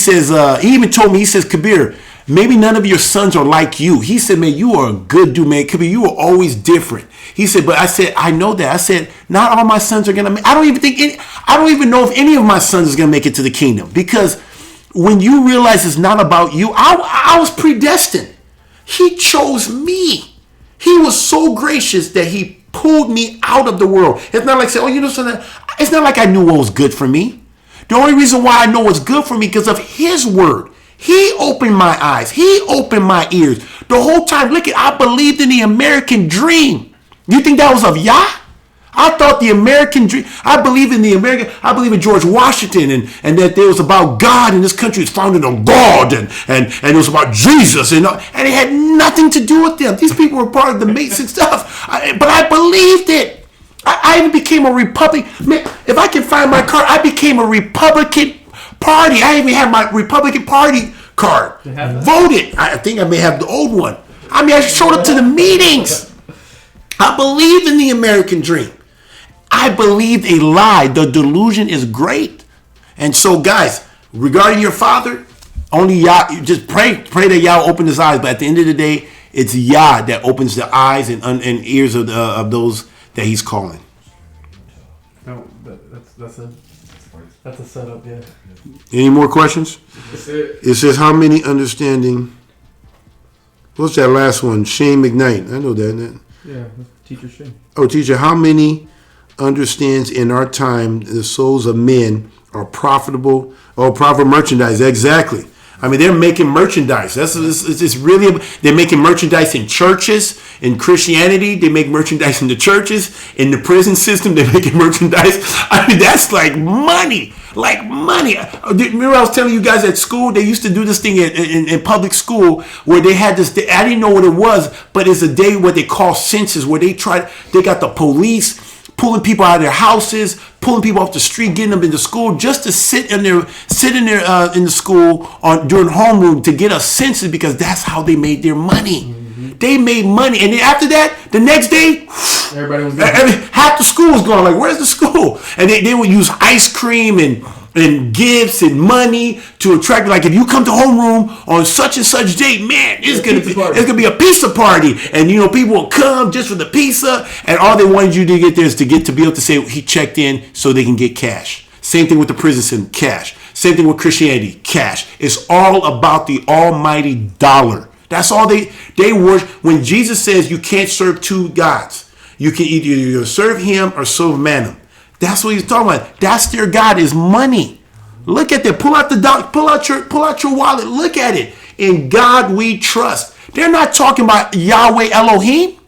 even told me, he says, Kabir, maybe none of your sons are like you. He said, man, you are a good dude, man. Kabir, you are always different. He said, but I said, I know that. I said, not all my sons are going to make, I don't even know if any of my sons is going to make it to the kingdom, because when you realize it's not about you, I was predestined. He chose me. He was so gracious that he pulled me out of the world. It's not like saying, it's not like I knew what was good for me. The only reason why I know what's good for me because of his word. He opened my eyes. He opened my ears. The whole time, I believed in the American dream. You think that was of Yah? I thought the American dream, I believe in George Washington and that it was about God and this country is founded on God and it was about Jesus and it had nothing to do with them. These people were part of the Mason stuff, but I believed it. I even became a Republican. Man, if I can find my card, I became a Republican Party. I even had my Republican Party card. Voted. I think I may have the old one. I showed up to the meetings. I believed in the American dream. I believed a lie. The delusion is great. And so, guys, regarding your father, only Yah, just pray that Yah open his eyes. But at the end of the day, it's Yah that opens the eyes and ears of those that he's calling. No, that's a setup, yeah. Any more questions? That's it. It says, how many understanding? What's that last one? Shane McKnight. I know that. Yeah, teacher Shane. Oh, teacher, how many understands in our time the souls of men are profitable? Oh, profit merchandise. Exactly. They're making merchandise. It's really, they're making merchandise in churches, in Christianity. They make merchandise in the churches, in the prison system. They're making merchandise. That's like money. Remember I was telling you guys at school, they used to do this thing in public school where they had this, I didn't know what it was, but it's a day what they call census, where they got the police pulling people out of their houses, pulling people off the street, getting them into school just to sit in there in the school during homeroom to get a census, because that's how they made their money. Mm-hmm. They made money, and then after that, the next day, everybody was gone. Half the school was gone. Like, where's the school? And they would use ice cream and gifts and money to attract. Like, if you come to homeroom on such and such date, man, it's gonna be a pizza party, and people will come just for the pizza, and all they wanted you to get there is to be able to say he checked in so they can get cash. Same thing with the prison system, cash. Same thing with Christianity, cash. It's all about the almighty dollar. That's all they worship. When Jesus says you can't serve two gods, you can either serve him or serve mammon. That's what he's talking about. That's their God, is money. Look at that. Pull out your wallet. Look at it. In God we trust. They're not talking about Yahweh Elohim.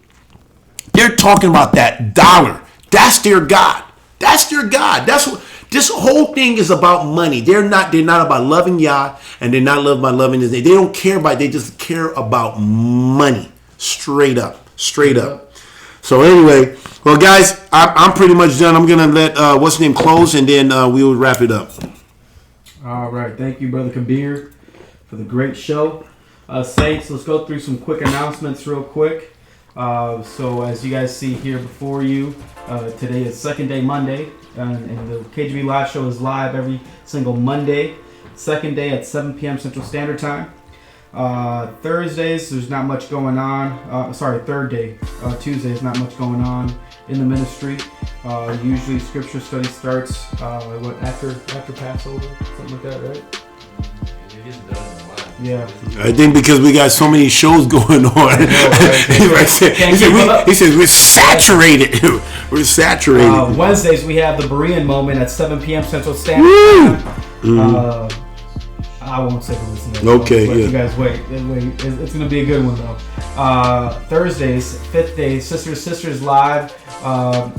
They're talking about that dollar. That's their God. That's their God. That's what this whole thing is about. Money. They're not about loving Yah, and they're not about loving his name. They don't care about it. They just care about money. Straight up. So anyway, well, guys, I'm pretty much done. I'm gonna let what's his name close, and then we will wrap it up. All right, thank you, Brother Kabir, for the great show. Saints, let's go through some quick announcements real quick. So as you guys see here before you, today is Second Day Monday, and the KGB Live Show is live every single Monday, second day at 7 p.m. Central Standard Time. Thursdays, there's not much going on. Third day, Tuesdays, not much going on in the ministry. Usually scripture study starts after Passover, something like that, right? It gets done in the last Yeah. I think because we got so many shows going on. He says we're saturated. We're saturated. Wednesdays we have the Berean moment at 7 p.m. Central Standard Time. I won't say who listens to it. Okay, Let you guys wait. It's going to be a good one though. Thursdays, 5th day, Sisters Live.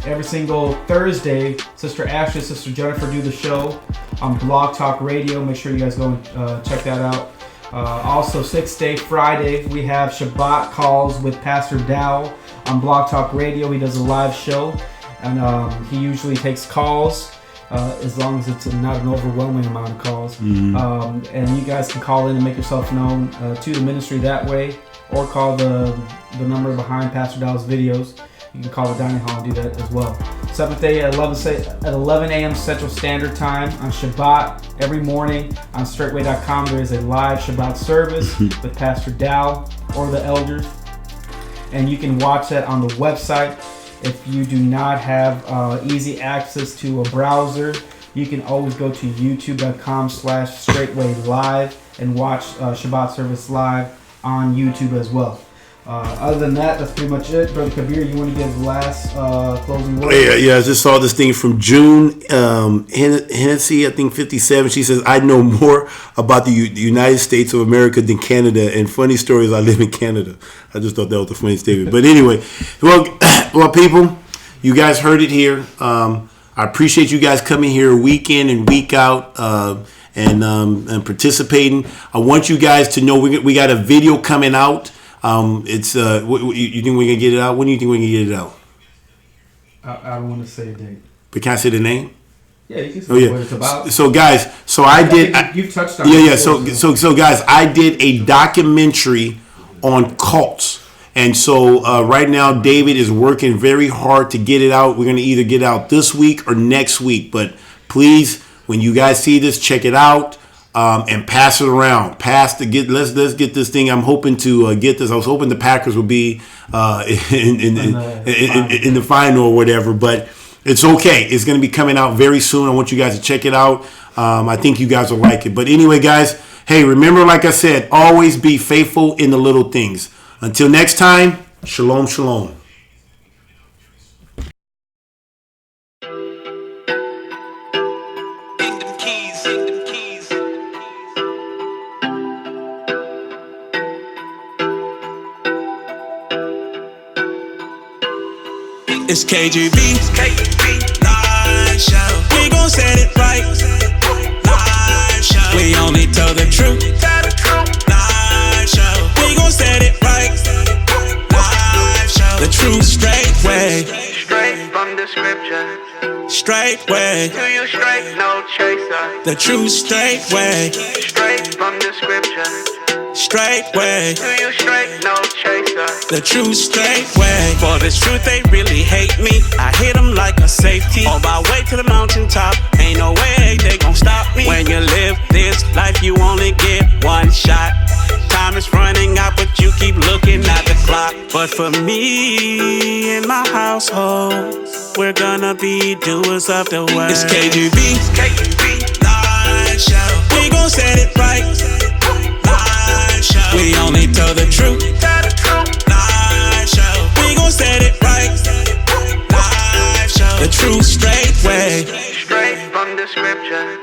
Every single Thursday, Sister Ashley, Sister Jennifer do the show on Blog Talk Radio. Make sure you guys go and check that out. Also, 6th day, Friday, we have Shabbat calls with Pastor Dow on Blog Talk Radio. He does a live show, and he usually takes calls. As long as it's not an overwhelming amount of calls. And you guys can call in and make yourself known to the ministry that way, or call the number behind Pastor Dow's videos. You can call the dining hall and do that as well. 7th day at 11 a.m. Central Standard Time on Shabbat. Every morning on straightway.com there is a live Shabbat service with Pastor Dow or the elders. And you can watch that on the website. If you do not have easy access to a browser, you can always go to youtube.com/straightwaylive and watch Shabbat service live on YouTube as well. Other than that, that's pretty much it. Brother Kabir, you want to give the last closing word? Yeah, I just saw this thing from June Hennessy, I think 57. She says, I know more about the United States of America than Canada, and funny stories, I live in Canada. I just thought that was a funny statement. But anyway, well, people, you guys heard it here. I appreciate you guys coming here week in and week out and participating. I want you guys to know we got a video coming out. It's you think we can get it out? When do you think we can get it out? I don't want to say a date. But can I say the name? Yeah, you can say what it's about. So guys, You've touched on it. So guys, I did a documentary on cults. And so right now, David is working very hard to get it out. We're going to either get it out this week or next week. But please, when you guys see this, check it out. And pass it around. Let's get this thing. I'm hoping to get this. I was hoping the Packers would be in the final or whatever, but it's okay. It's going to be coming out very soon. I want you guys to check it out. I think you guys will like it. But anyway, guys, hey, remember, like I said, always be faithful in the little things. Until next time, shalom, shalom. It's KGB, live show. We gon' set it right, live show. We only tell the truth, live show. We gon' set it right, live show. The true straight way, Straight from the scripture. straight way. To you straight, no chaser. The true straight way, Straight from the scripture. straight way. To you straight, no chaser. The true straight way. For this truth, they really hate me. I hit them like a safety. On my way to the mountaintop, ain't no way they gon' stop me. When you live this life, you only get one shot. Time is running out, but you keep looking at the clock. But for me and my household, we're gonna be doers of the word. It's KGB, live show. We gon' set it right, live show. We only tell the truth, live show. We gon' set it right, live show. The true straight way, Straight from the scripture.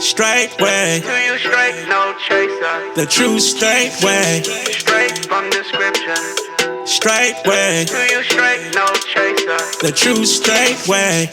straight way. To you straight, no chaser. The true straight way, Straight from the scripture. straight way. To you straight, no chaser. The true straight way.